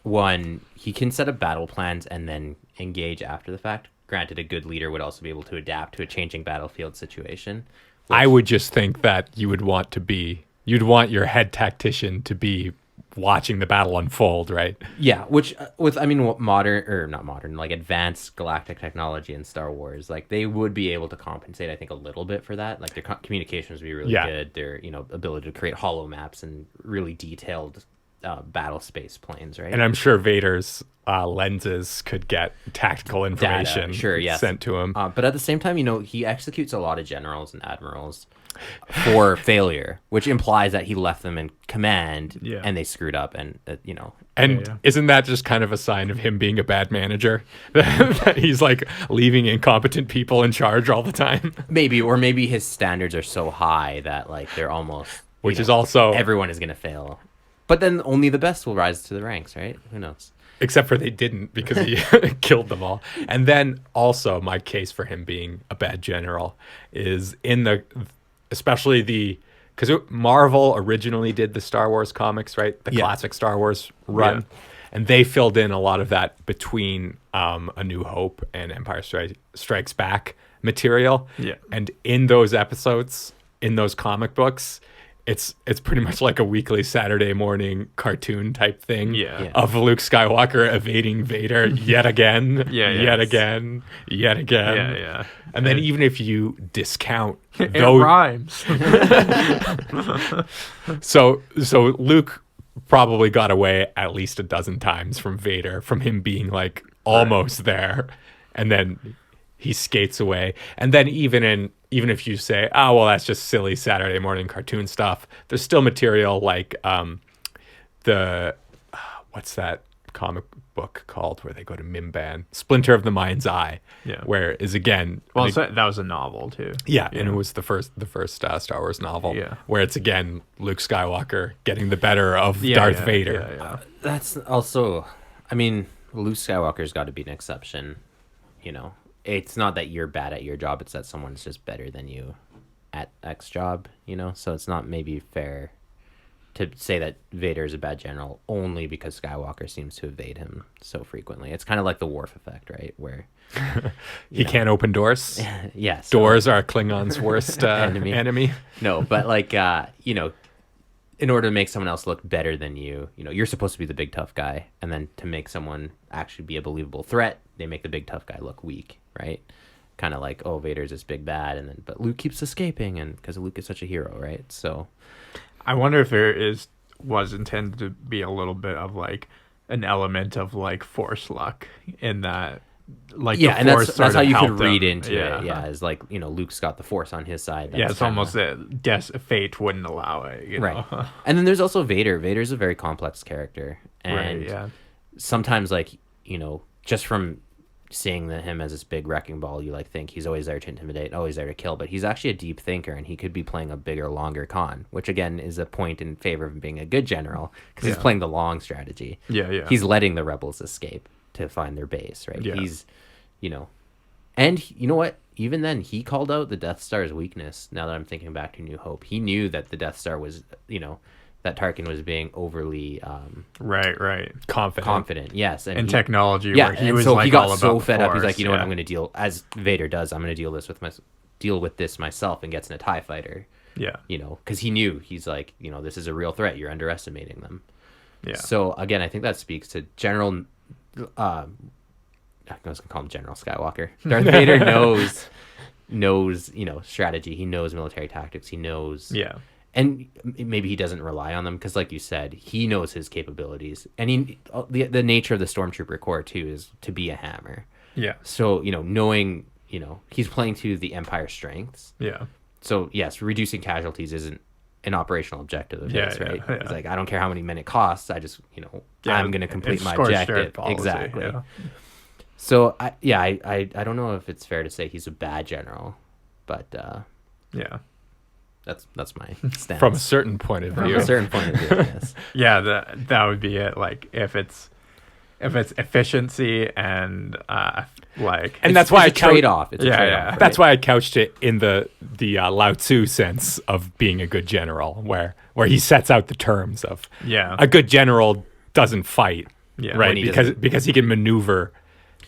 One, he can set up battle plans and then engage after the fact. Granted, a good leader would also be able to adapt to a changing battlefield situation. I would just think that you'd want your head tactician to be watching the battle unfold, right? Yeah, which with advanced galactic technology in Star Wars, like they would be able to compensate, I think, a little bit for that. Like their communications would be really good. Their ability to create holo maps and really detailed battle space planes, right? And I'm sure Vader's lenses could get tactical information sent to him. But at the same time, he executes a lot of generals and admirals for failure, which implies that he left them in command and they screwed up, and isn't that just kind of a sign of him being a bad manager? That he's like leaving incompetent people in charge all the time? Maybe his standards are so high that like they're almost is also everyone is going to fail. But then only the best will rise to the ranks, right? Who knows? Except for they didn't, because he killed them all. And then also my case for him being a bad general is because Marvel originally did the Star Wars comics, right? The classic Star Wars run. Yeah. And they filled in a lot of that between A New Hope and Empire Strikes Back material. Yeah. And in those episodes, in those comic books, it's pretty much like a weekly Saturday morning cartoon type thing of Luke Skywalker evading Vader yet again, yet again. Yeah. And then even if you discount it rhymes. So Luke probably got away at least a dozen times from Vader, from him being like almost there, and then he skates away. And then even if you say, oh, well, that's just silly Saturday morning cartoon stuff, there's still material like what's that comic book called where they go to Mimban? Splinter of the Mind's Eye. Yeah. Where is again... Well, that was a novel too. Yeah, and it was the first Star Wars novel. Yeah. Where it's again Luke Skywalker getting the better of Darth Vader. Yeah. That's also... I mean, Luke Skywalker's got to be an exception, It's not that you're bad at your job, it's that someone's just better than you at X job, So it's not maybe fair to say that Vader is a bad general only because Skywalker seems to evade him so frequently. It's kind of like the Worf effect, right? Where he can't open doors. Yes. Doors are Klingon's worst enemy. No, but like, you know, in order to make someone else look better than you, you know, you're supposed to be the big tough guy. And then to make someone actually be a believable threat, they make the big tough guy look weak, right? Kind of like, oh, Vader's this big bad. And then, but Luke keeps escaping, and because Luke is such a hero, right? So I wonder if there was intended to be a little bit of like an element of like force luck in that. Like yeah, and that's how you could read him. into it. Yeah, is like, you know, Luke's got the Force on his side. Yeah, it's almost that fate wouldn't allow it. You know? Right. And then there's also Vader. Vader's a very complex character, and sometimes, like, you know, just from seeing him as this big wrecking ball, you like think he's always there to intimidate, always there to kill, but he's actually a deep thinker, and he could be playing a bigger, longer con, which again is a point in favor of being a good general because he's playing the long strategy. Yeah. He's letting the rebels escape to find their base, right? Yeah. He's, you know, and you know what? Even then, he called out the Death Star's weakness. Now that I'm thinking back to New Hope, he knew that the Death Star was, you know, that Tarkin was being overly confident. Yes, and technology. Yeah, where he and was so like he got all so about fed the up. He's like, Force, you know what? I'm going to deal, as Vader does. I'm going to deal with this myself, and gets in a TIE fighter. Yeah, you know, because he knew, he's like, you know, this is a real threat. You're underestimating them. Yeah. So again, I think that speaks to General. I was gonna call him General Skywalker. Darth Vader knows, you know, strategy. He knows military tactics. He knows. Yeah. And maybe he doesn't rely on them because, like you said, he knows his capabilities. And the nature of the Stormtrooper Corps too is to be a hammer. Yeah. So, you know, knowing, you know, he's playing to the Empire's strengths. Yeah. So yes, reducing casualties isn't an operational objective of his, right? Yeah. It's like, I don't care how many men it costs. I just, you know, I'm going to complete my objective. Policy, exactly. Yeah. So I don't know if it's fair to say he's a bad general, but yeah, that's my stance. From a certain point of view. Yes. Yeah, that would be it. Like if it's efficiency and and that's why it's a trade-off. It's a trade-off. Right? That's why I couched it in the Lao Tzu sense of being a good general, where he sets out the terms of a good general doesn't fight, right? Because he can maneuver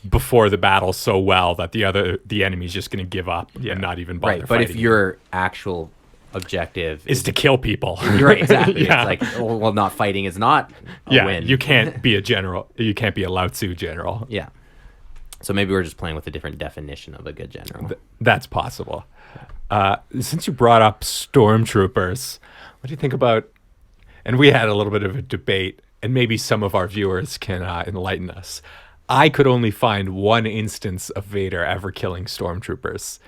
before the battle so well that the enemy's just going to give up and not even bother right. fighting. But if your actual objective is to kill people, you're right, exactly. It's like, well, not fighting is not a win. You can't be a general. You can't be a Lao Tzu general. Yeah. So maybe we're just playing with a different definition of a good general. That's possible. Since you brought up stormtroopers, what do you think about? And we had a little bit of a debate, and maybe some of our viewers can enlighten us. I could only find one instance of Vader ever killing stormtroopers,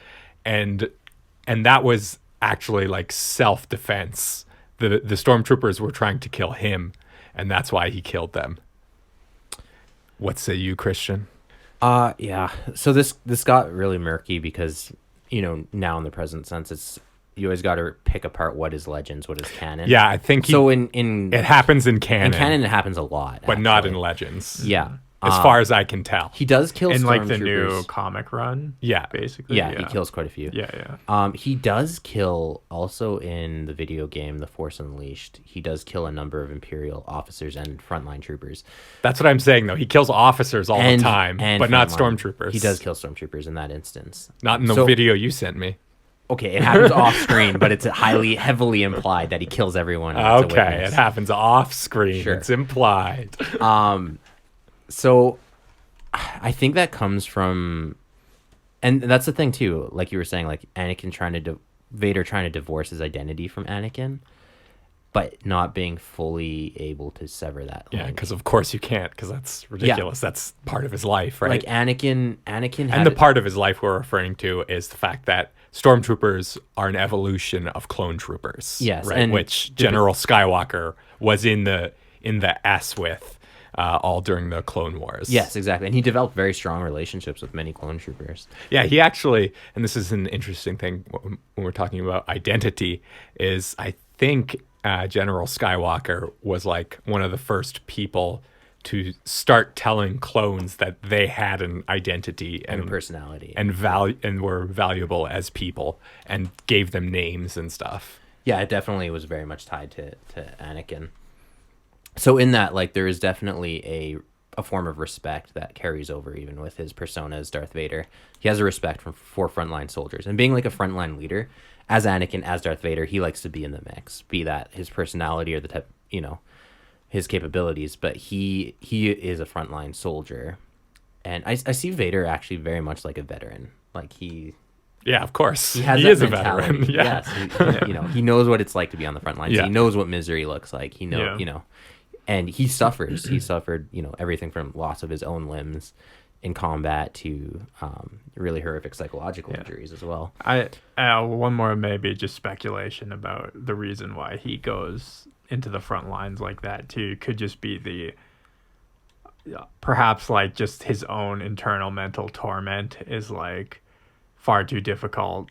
and that was actually like self-defense. The stormtroopers were trying to kill him, and that's why he killed them. What say you, Christian? Yeah. So this got really murky because, you know, now in the present sense, you always got to pick apart what is legends, what is canon. Yeah, I think so. In it happens in canon. In canon, it happens a lot, but not in legends. Yeah. As far as I can tell, he does kill in stormtroopers. like the new comic run. Yeah, basically. Yeah, he kills quite a few. Yeah. He does kill also in the video game The Force Unleashed. He does kill a number of Imperial officers and frontline troopers. That's what I'm saying, though. He kills officers all the time, but not stormtroopers. He does kill stormtroopers in that instance. Not in the video you sent me. Okay, it happens off screen, but it's heavily implied that he kills everyone. Okay, it happens off screen. Sure. It's implied. So I think that comes from, and that's the thing too, like you were saying, like Vader trying to divorce his identity from Anakin, but not being fully able to sever that. Yeah, because of course you can't, because that's ridiculous. Yeah. That's part of his life, right? Like Anakin and the part of his life we're referring to is the fact that stormtroopers are an evolution of clone troopers. Yes, right, which General Skywalker was in the S with. All during the Clone Wars. Yes, exactly. And he developed very strong relationships with many clone troopers. Yeah, he actually, and this is an interesting thing when we're talking about identity, is I think General Skywalker was like one of the first people to start telling clones that they had an identity and a personality and were valuable as people, and gave them names and stuff. Yeah, it definitely was very much tied to Anakin. So in that, like, there is definitely a form of respect that carries over even with his persona as Darth Vader. He has a respect for frontline soldiers. And being like a frontline leader, as Anakin, as Darth Vader, he likes to be in the mix, be that his personality or the type, his capabilities. But he is a frontline soldier. And I see Vader actually very much like a veteran. Like Yeah, of course. He is a veteran. Yeah. Yes, he knows what it's like to be on the front lines. Yeah. He knows what misery looks like. He knows, and he suffers. He suffered, everything from loss of his own limbs in combat to really horrific psychological injuries as well. One more maybe just speculation about the reason why he goes into the front lines like that too. Could just be perhaps like just his own internal mental torment is like far too difficult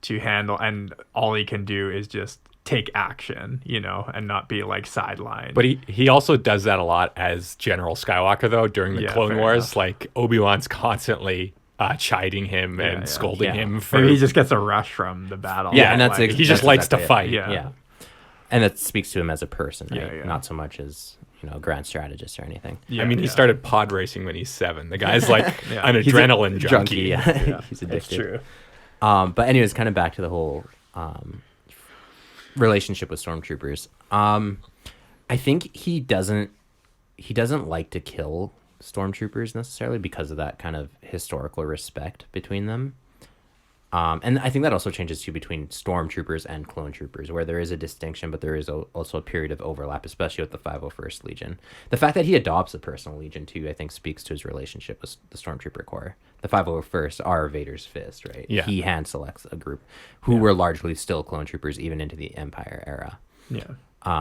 to handle, and all he can do is just take action, and not be like sidelined. But he also does that a lot as General Skywalker, though, during the Clone Wars. Enough. Like, Obi-Wan's constantly chiding him and scolding him for... Maybe he just gets a rush from the battle. Yeah, and he just likes to fight. Yeah. And that speaks to him as a person, right? Yeah. Not so much as... a grand strategist or anything. Yeah, I mean, he started pod racing when he's 7. The guy's like an adrenaline junkie. Yeah. He's addicted. That's true. But anyways, kind of back to the whole relationship with stormtroopers. I think he doesn't like to kill stormtroopers necessarily because of that kind of historical respect between them. And I think that also changes too between stormtroopers and clone troopers, where there is a distinction, but there is also a period of overlap, especially with the 501st Legion. The fact that he adopts a personal legion too, I think, speaks to his relationship with the stormtrooper corps. The 501st are Vader's fist, right? Yeah. He hand selects a group who were largely still clone troopers even into the Empire era. Yeah.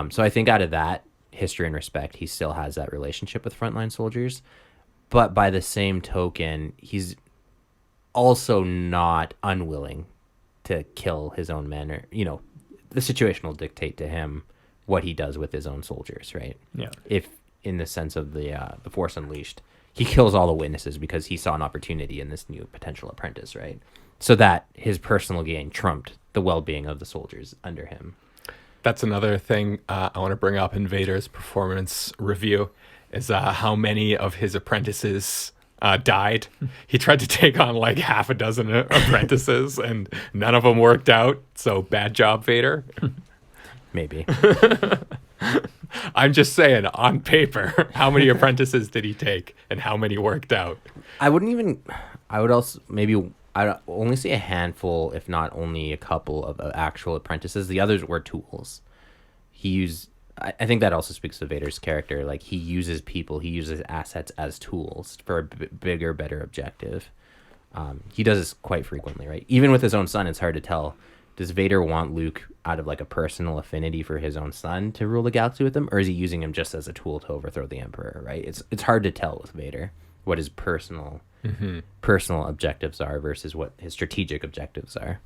So I think out of that history and respect, he still has that relationship with frontline soldiers. But by the same token, he's also not unwilling to kill his own men, or the situation will dictate to him what he does with his own soldiers, right? Yeah. If in the sense of the Force Unleashed, he kills all the witnesses because he saw an opportunity in this new potential apprentice, right? So that his personal gain trumped the well-being of the soldiers under him. That's another thing I want to bring up in Vader's performance review is how many of his apprentices died. He tried to take on like half a dozen apprentices and none of them worked out. So bad job, Vader. Maybe. I'm just saying, on paper, how many apprentices did he take and how many worked out? I'd only say a handful, if not only a couple of actual apprentices. The others were tools. I think that also speaks to Vader's character. Like, he uses people, he uses assets as tools for a bigger, better objective. He does this quite frequently, right? Even with his own son, it's hard to tell. Does Vader want Luke out of like a personal affinity for his own son to rule the galaxy with him, or is he using him just as a tool to overthrow the Emperor, right? It's hard to tell with Vader what his personal objectives are versus what his strategic objectives are.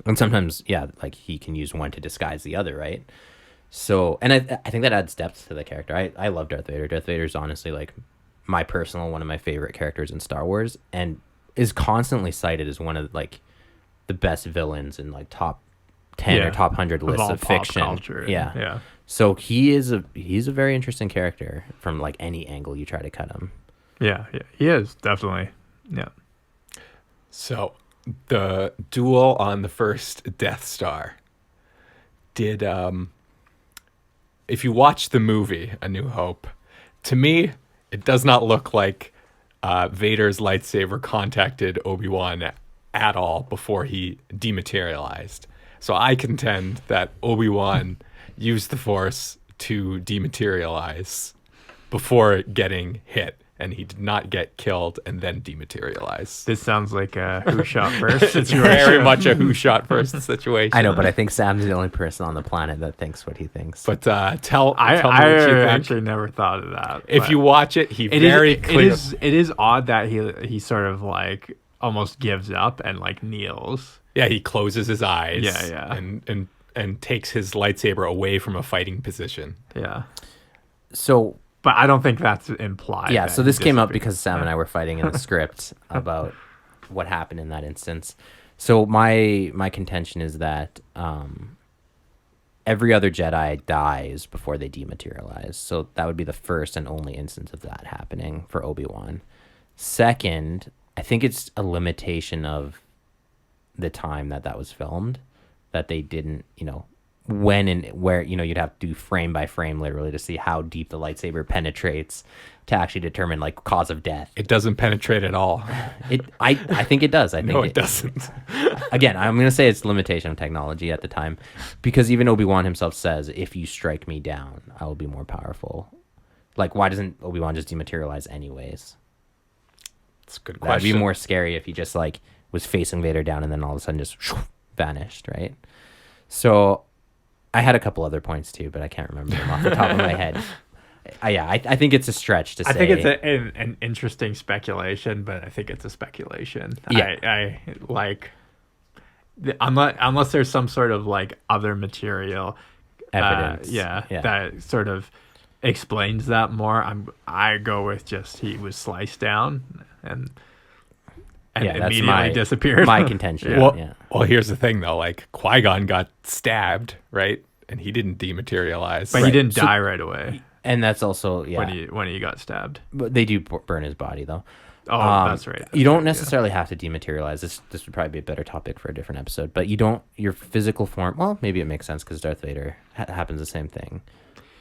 And sometimes, like he can use one to disguise the other, right? So, and I think that adds depth to the character. I love Darth Vader. Darth Vader is honestly like one of my favorite characters in Star Wars, and is constantly cited as one of like the best villains in like top 10 or top 100 lists of fiction. Culture. Yeah. So he's a very interesting character from like any angle you try to cut him. Yeah, he is definitely. Yeah. So the duel on the first Death Star did if you watch the movie A New Hope, to me it does not look like Vader's lightsaber contacted Obi-Wan at all before he dematerialized. So I contend that Obi-Wan used the Force to dematerialize before getting hit, and he did not get killed and then dematerialize. This sounds like a who shot first situation. Very much a who shot first situation. I know, but I think Sam's the only person on the planet that thinks what he thinks. But tell me I what you think. actually never thought of that. If you watch it, it is odd that he sort of like almost gives up and like kneels. Yeah, he closes his eyes. Yeah. And takes his lightsaber away from a fighting position. Yeah. So, but I don't think that's implied. Yeah, so this came up because Sam and I were fighting in the script about what happened in that instance. So my contention is that every other Jedi dies before they dematerialize. So that would be the first and only instance of that happening for Obi-Wan. Second, I think it's a limitation of the time that was filmed, that they didn't, when and where, you'd have to do frame by frame literally to see how deep the lightsaber penetrates to actually determine like cause of death. It doesn't penetrate at all. I think it does. I think no, it doesn't. Again, I'm going to say it's limitation of technology at the time, because even Obi-Wan himself says, if you strike me down, I will be more powerful. Like, why doesn't Obi-Wan just dematerialize anyways? That's a good question. That'd be more scary if he just like was facing Vader down and then all of a sudden just vanished, right? So I had a couple other points too, but I can't remember them off the top of my head. I think it's a stretch to say. I think it's an interesting speculation, but I think it's a speculation. Yeah. Unless there's some sort of like other material evidence, that sort of explains that more. I go with just he was sliced down and immediately disappeared. My contention. Well, here's the thing though. Like Qui-Gon got stabbed, right? And he didn't dematerialize, but he didn't die right away. And that's also when he got stabbed. But they do burn his body though. Oh, that's right. You don't necessarily have to dematerialize. This would probably be a better topic for a different episode. But you don't, your physical form. Well, maybe it makes sense because Darth Vader happens the same thing.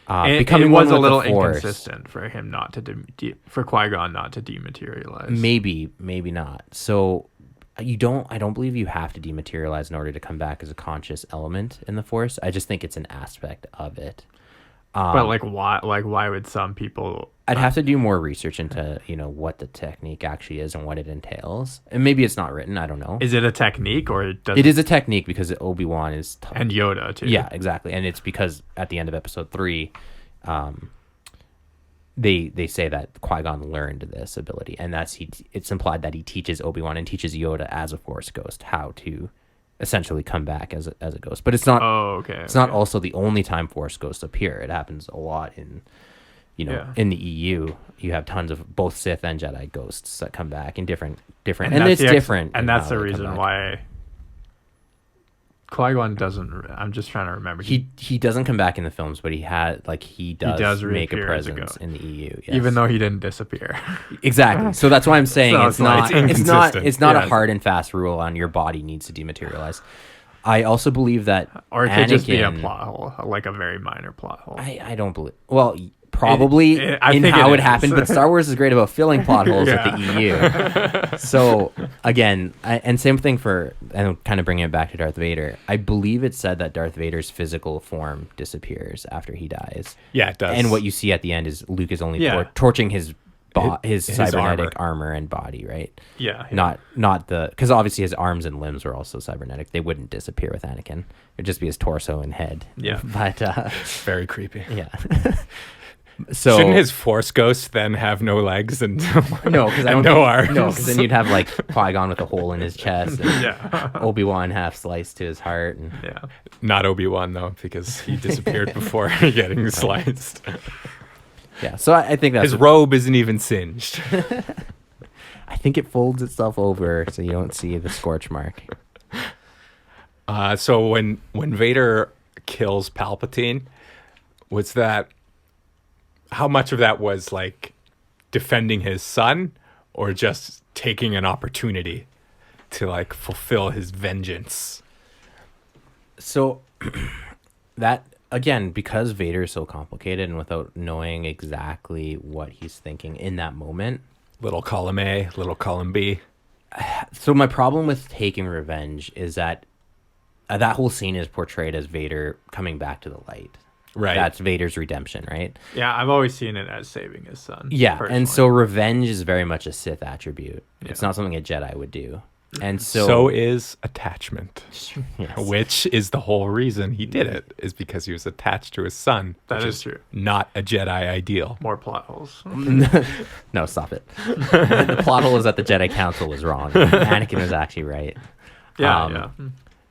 It was a little inconsistent for him not to for Qui-Gon not to dematerialize. Maybe not. So I don't believe you have to dematerialize in order to come back as a conscious element in the Force. I just think it's an aspect of it. But why would some people? I'd have to do more research into what the technique actually is and what it entails, and maybe it's not written. I don't know. Is it a technique or it is a technique because Obi-Wan is and Yoda too? Yeah, exactly, and it's because at the end of Episode 3, they say that Qui-Gon learned this ability, and it's implied that he teaches Obi-Wan and teaches Yoda as a Force ghost how to essentially come back as a ghost. But it's not. It's not also the only time Force ghosts appear. It happens a lot in, in the EU. You have tons of both Sith and Jedi ghosts that come back in different, and it's different. And that's the reason why Qui-Gon doesn't. I'm just trying to remember. He doesn't come back in the films, but he does make a presence in the EU, yes. Even though he didn't disappear. Exactly. So that's why I'm saying it's not a hard and fast rule on your body needs to dematerialize. I also believe that or it could just be a plot hole, like a very minor plot hole. I don't believe. Well, probably in how it happened, but Star Wars is great about filling plot holes at the EU. So again, and same thing and kind of bringing it back to Darth Vader. I believe it said that Darth Vader's physical form disappears after he dies. Yeah, it does. And what you see at the end is Luke is only torching his cybernetic armor and body, right? Yeah. Not because obviously his arms and limbs were also cybernetic. They wouldn't disappear with Anakin. It'd just be his torso and head. Yeah. But very creepy. Yeah. So shouldn't his Force ghost then have no legs and no arms? No, because then you'd have like Qui-Gon with a hole in his chest, and Obi-Wan half sliced to his heart, and not Obi-Wan though, because he disappeared before getting sliced. Yeah, so I think that's his robe isn't even singed. I think it folds itself over so you don't see the scorch mark. So when Vader kills Palpatine, was that? How much of that was like defending his son, or just taking an opportunity to like fulfill his vengeance? So that again, because Vader is so complicated and without knowing exactly what he's thinking in that moment. Little column A, little column B. So my problem with taking revenge is that that whole scene is portrayed as Vader coming back to the light. Right. That's Vader's redemption, right? Yeah, I've always seen it as saving his son. Yeah, personally. And so revenge is very much a Sith attribute. Yeah. It's not something a Jedi would do. And so is attachment, yes. Which is the whole reason he did it, is because he was attached to his son. That is true. Not a Jedi ideal. More plot holes. No, stop it. The plot hole is that the Jedi Council was wrong. Anakin was actually right. Yeah.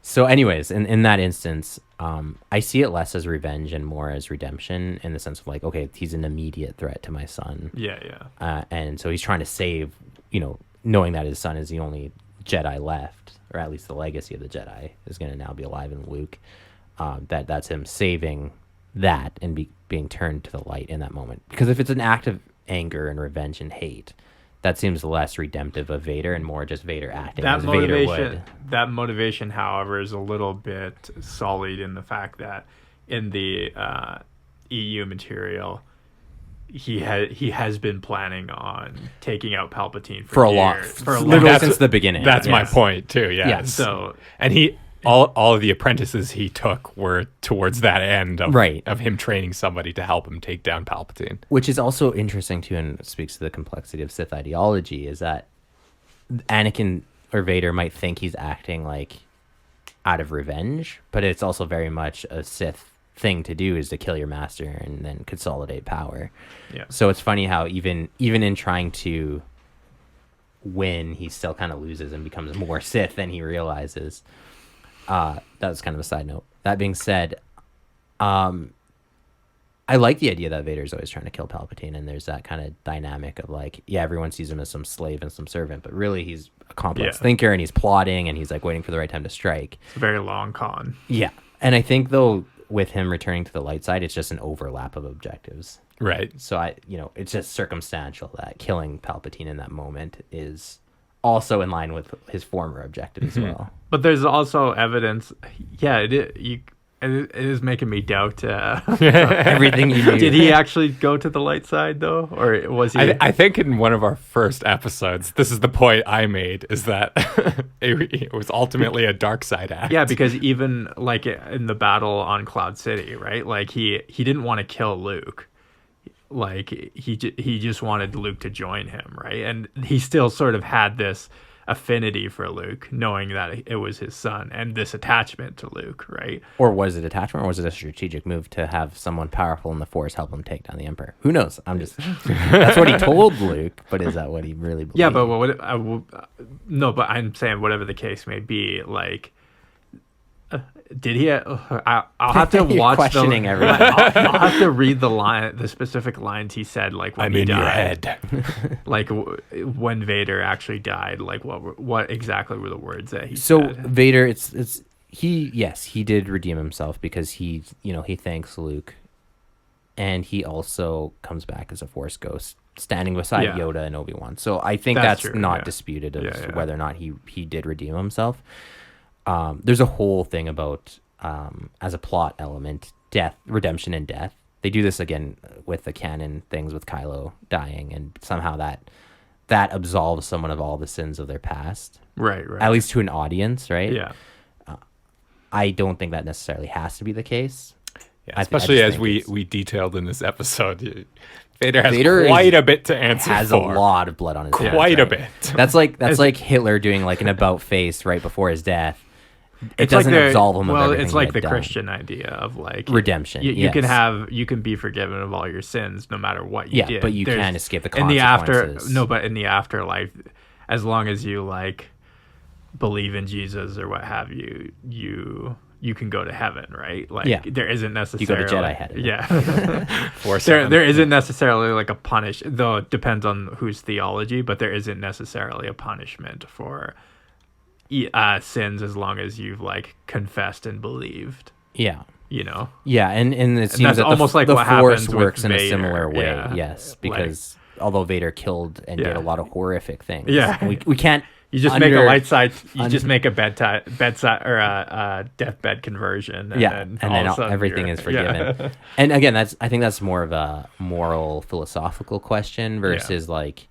So anyways, in that instance, I see it less as revenge and more as redemption, in the sense of like, okay, he's an immediate threat to my son. Yeah. And so he's trying to save, knowing that his son is the only Jedi left, or at least the legacy of the Jedi is going to now be alive in Luke. that's him saving that and being turned to the light in that moment. Because if it's an act of anger and revenge and hate, that seems less redemptive of Vader and more just Vader acting as Vader would. That motivation, however, is a little bit sullied in the fact that in the EU material, he has been planning on taking out Palpatine for literally since the beginning. That's my point too. Yeah. Yes. So, and all of the apprentices he took were towards that end of him training somebody to help him take down Palpatine. Which is also interesting too, and speaks to the complexity of Sith ideology, is that Anakin or Vader might think he's acting like out of revenge, but it's also very much a Sith thing to do, is to kill your master and then consolidate power. Yeah. So it's funny how even in trying to win, he still kind of loses and becomes more Sith than he realizes. That was kind of a side note. That being said, I like the idea that Vader's always trying to kill Palpatine, and there's that kind of dynamic of like, yeah, everyone sees him as some slave and some servant, but really he's a complex thinker, and he's plotting, and he's like waiting for the right time to strike. It's a very long con. Yeah. And I think though, with him returning to the light side, it's just an overlap of objectives. Right. So it's just circumstantial that killing Palpatine in that moment is also in line with his former objective as well. But there's also evidence. Yeah, it is making me doubt everything you knew. Did he actually go to the light side though, or was he? I think in one of our first episodes, this is the point I made, is that it was ultimately a dark side act. Yeah, because even like in the battle on Cloud City, right? Like he didn't want to kill Luke. Like he just wanted Luke to join him, right? And he still sort of had this affinity for Luke, knowing that it was his son, and this attachment to Luke, right? Or was it attachment, or was it a strategic move to have someone powerful in the Force help him take down the Emperor? Who knows? That's what he told Luke, but is that what he really believed? Yeah, but no, but I'm saying whatever the case may be, like, did he? I'll have to watch questioning everyone. I'll have to read the specific lines he said, like when I'm he in died. your head. Like when Vader actually died, like what exactly were the words that he said? So Vader, he did redeem himself because he thanks Luke, and he also comes back as a Force ghost, standing beside Yoda and Obi-Wan. So I think that's true, not disputed of whether or not he did redeem himself. There's a whole thing about, as a plot element, redemption and death. They do this again with the canon things with Kylo dying, and somehow that absolves someone of all the sins of their past. Right. At least to an audience, right? Yeah. I don't think that necessarily has to be the case. Yeah, especially as we detailed in this episode. Vader has quite a bit to answer has for. A lot of blood on his hands. Quite a bit. That's like Hitler doing like an about face right before his death. It doesn't absolve him of everything. It's like the done. Christian idea of like redemption. You can be forgiven of all your sins no matter what you did. Yeah, but you can't escape the consequences. But in the afterlife, as long as you like believe in Jesus or what have you, you can go to heaven, right? Like there isn't necessarily you go to Jedi heaven. Yeah. there isn't necessarily like a punish, though it depends on whose theology, but there isn't necessarily a punishment for sins as long as you've like confessed and believed. Yeah. You know? Yeah, and it seems that almost like the what Force happens works in Vader. a similar way. Yeah. Yes, because although Vader killed and did a lot of horrific things. Yeah. We can't you just make a light side. You just make a bedside or a deathbed conversion. And then everything is forgiven. Yeah. And again, I think that's more of a moral philosophical question versus like,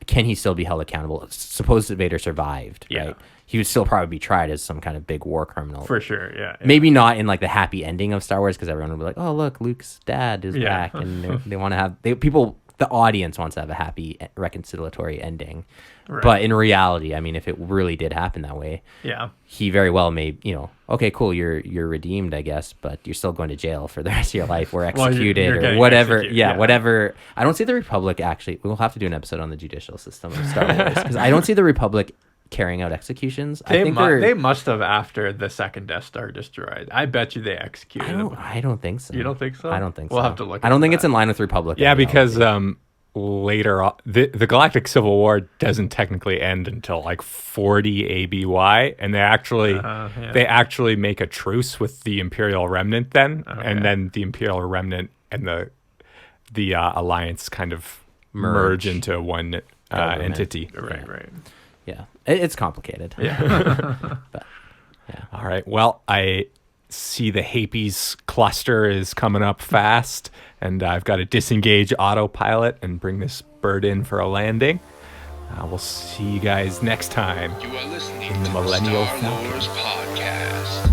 can he still be held accountable? Suppose that Vader survived, right? He would still probably be tried as some kind of big war criminal. For sure, yeah. Maybe not in like the happy ending of Star Wars, because everyone would be like, "Oh, look, Luke's dad is back," and they want to have the audience wants to have a happy reconciliatory ending. Right. But in reality, I mean, if it really did happen that way, he very well may, okay, cool, you're redeemed, I guess, but you're still going to jail for the rest of your life, or executed, or whatever. Whatever. I don't see the Republic actually. We'll have to do an episode on the judicial system of Star Wars, because I don't see the Republic carrying out executions. They must have after the second Death Star destroyed. I bet you they executed them. I don't think so. You don't think so? I don't think so. We'll have to look. I don't think it's in line with Republic. Yeah, because later on, the Galactic Civil War doesn't technically end until like 40 ABY, and they actually make a truce with the Imperial Remnant then, and then the Imperial Remnant and the Alliance kind of merge into one entity. Right. Yeah, it's complicated. Yeah. But, yeah. All right. Well, I see the Hapes cluster is coming up fast, and I've got to disengage autopilot and bring this bird in for a landing. We'll see you guys next time You are listening in the to Millennial the Star Falcon. Wars podcast.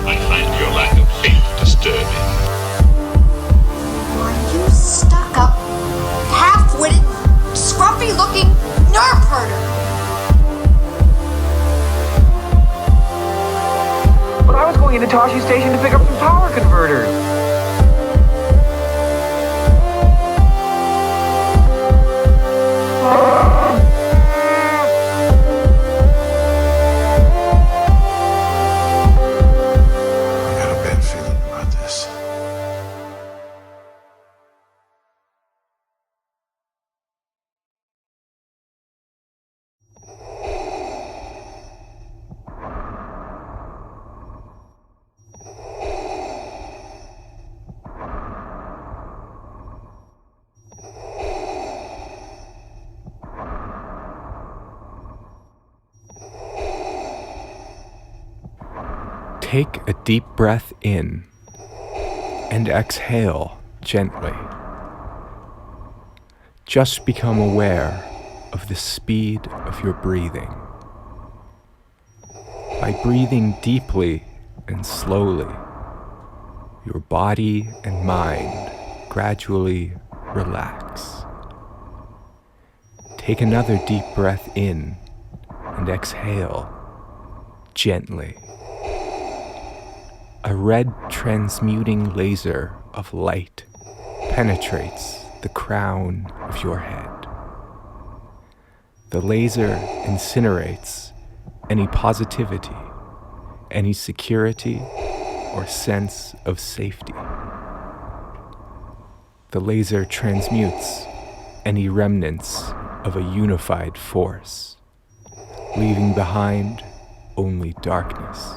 I find your lack of faith disturbing. Are you stuck-up, half-witted, scruffy-looking nerf herder? But I was going into Toshi Station to pick up some power converters. I got a bad feeling about this. Take a deep breath in and exhale gently. Just become aware of the speed of your breathing. By breathing deeply and slowly, your body and mind gradually relax. Take another deep breath in and exhale gently. A red transmuting laser of light penetrates the crown of your head. The laser incinerates any positivity, any security, or sense of safety. The laser transmutes any remnants of a unified force, leaving behind only darkness.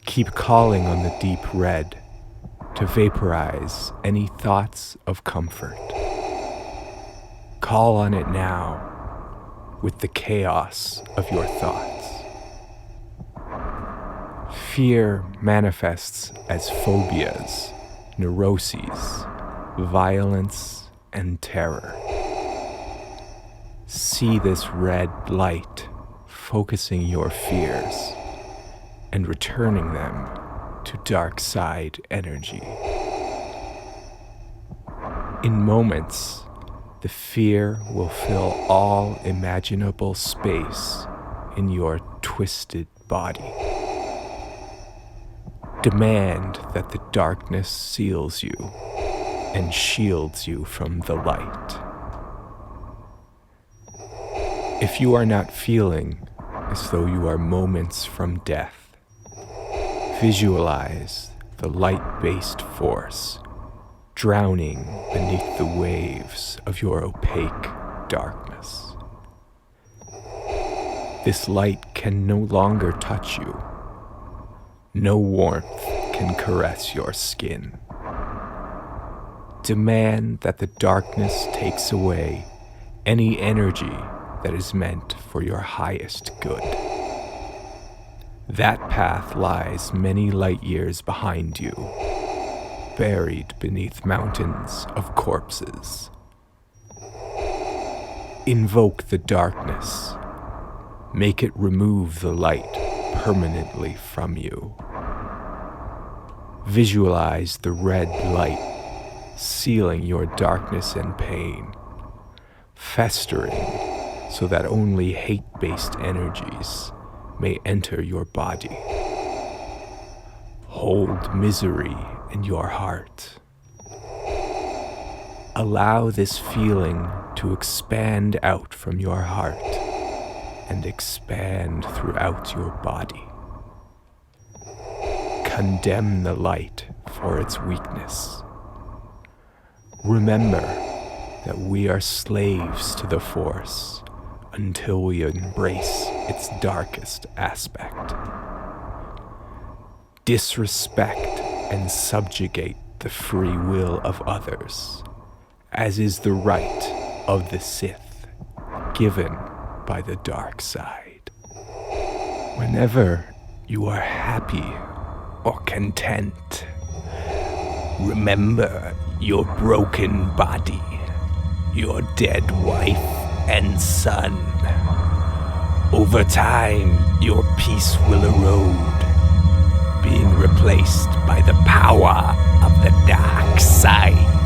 Keep calling on the deep red to vaporize any thoughts of comfort. Call on it now with the chaos of your thoughts. Fear manifests as phobias, neuroses, violence, and terror. See this red light focusing your fears and returning them to dark side energy. In moments, the fear will fill all imaginable space in your twisted body. Demand that the darkness seals you and shields you from the light. If you are not feeling as though you are moments from death, visualize the light-based force drowning beneath the waves of your opaque darkness. This light can no longer touch you. No warmth can caress your skin. Demand that the darkness takes away any energy that is meant for your highest good. That path lies many light years behind you, buried beneath mountains of corpses. Invoke the darkness. Make it remove the light permanently from you. Visualize the red light sealing your darkness and pain, festering so that only hate-based energies may enter your body. Hold misery in your heart. Allow this feeling to expand out from your heart and expand throughout your body. Condemn the light for its weakness. Remember that we are slaves to the Force until we embrace its darkest aspect. Disrespect and subjugate the free will of others, as is the right of the Sith, given by the dark side. Whenever you are happy or content, remember your broken body, your dead wife and son. Over time, your peace will erode, being replaced by the power of the dark side.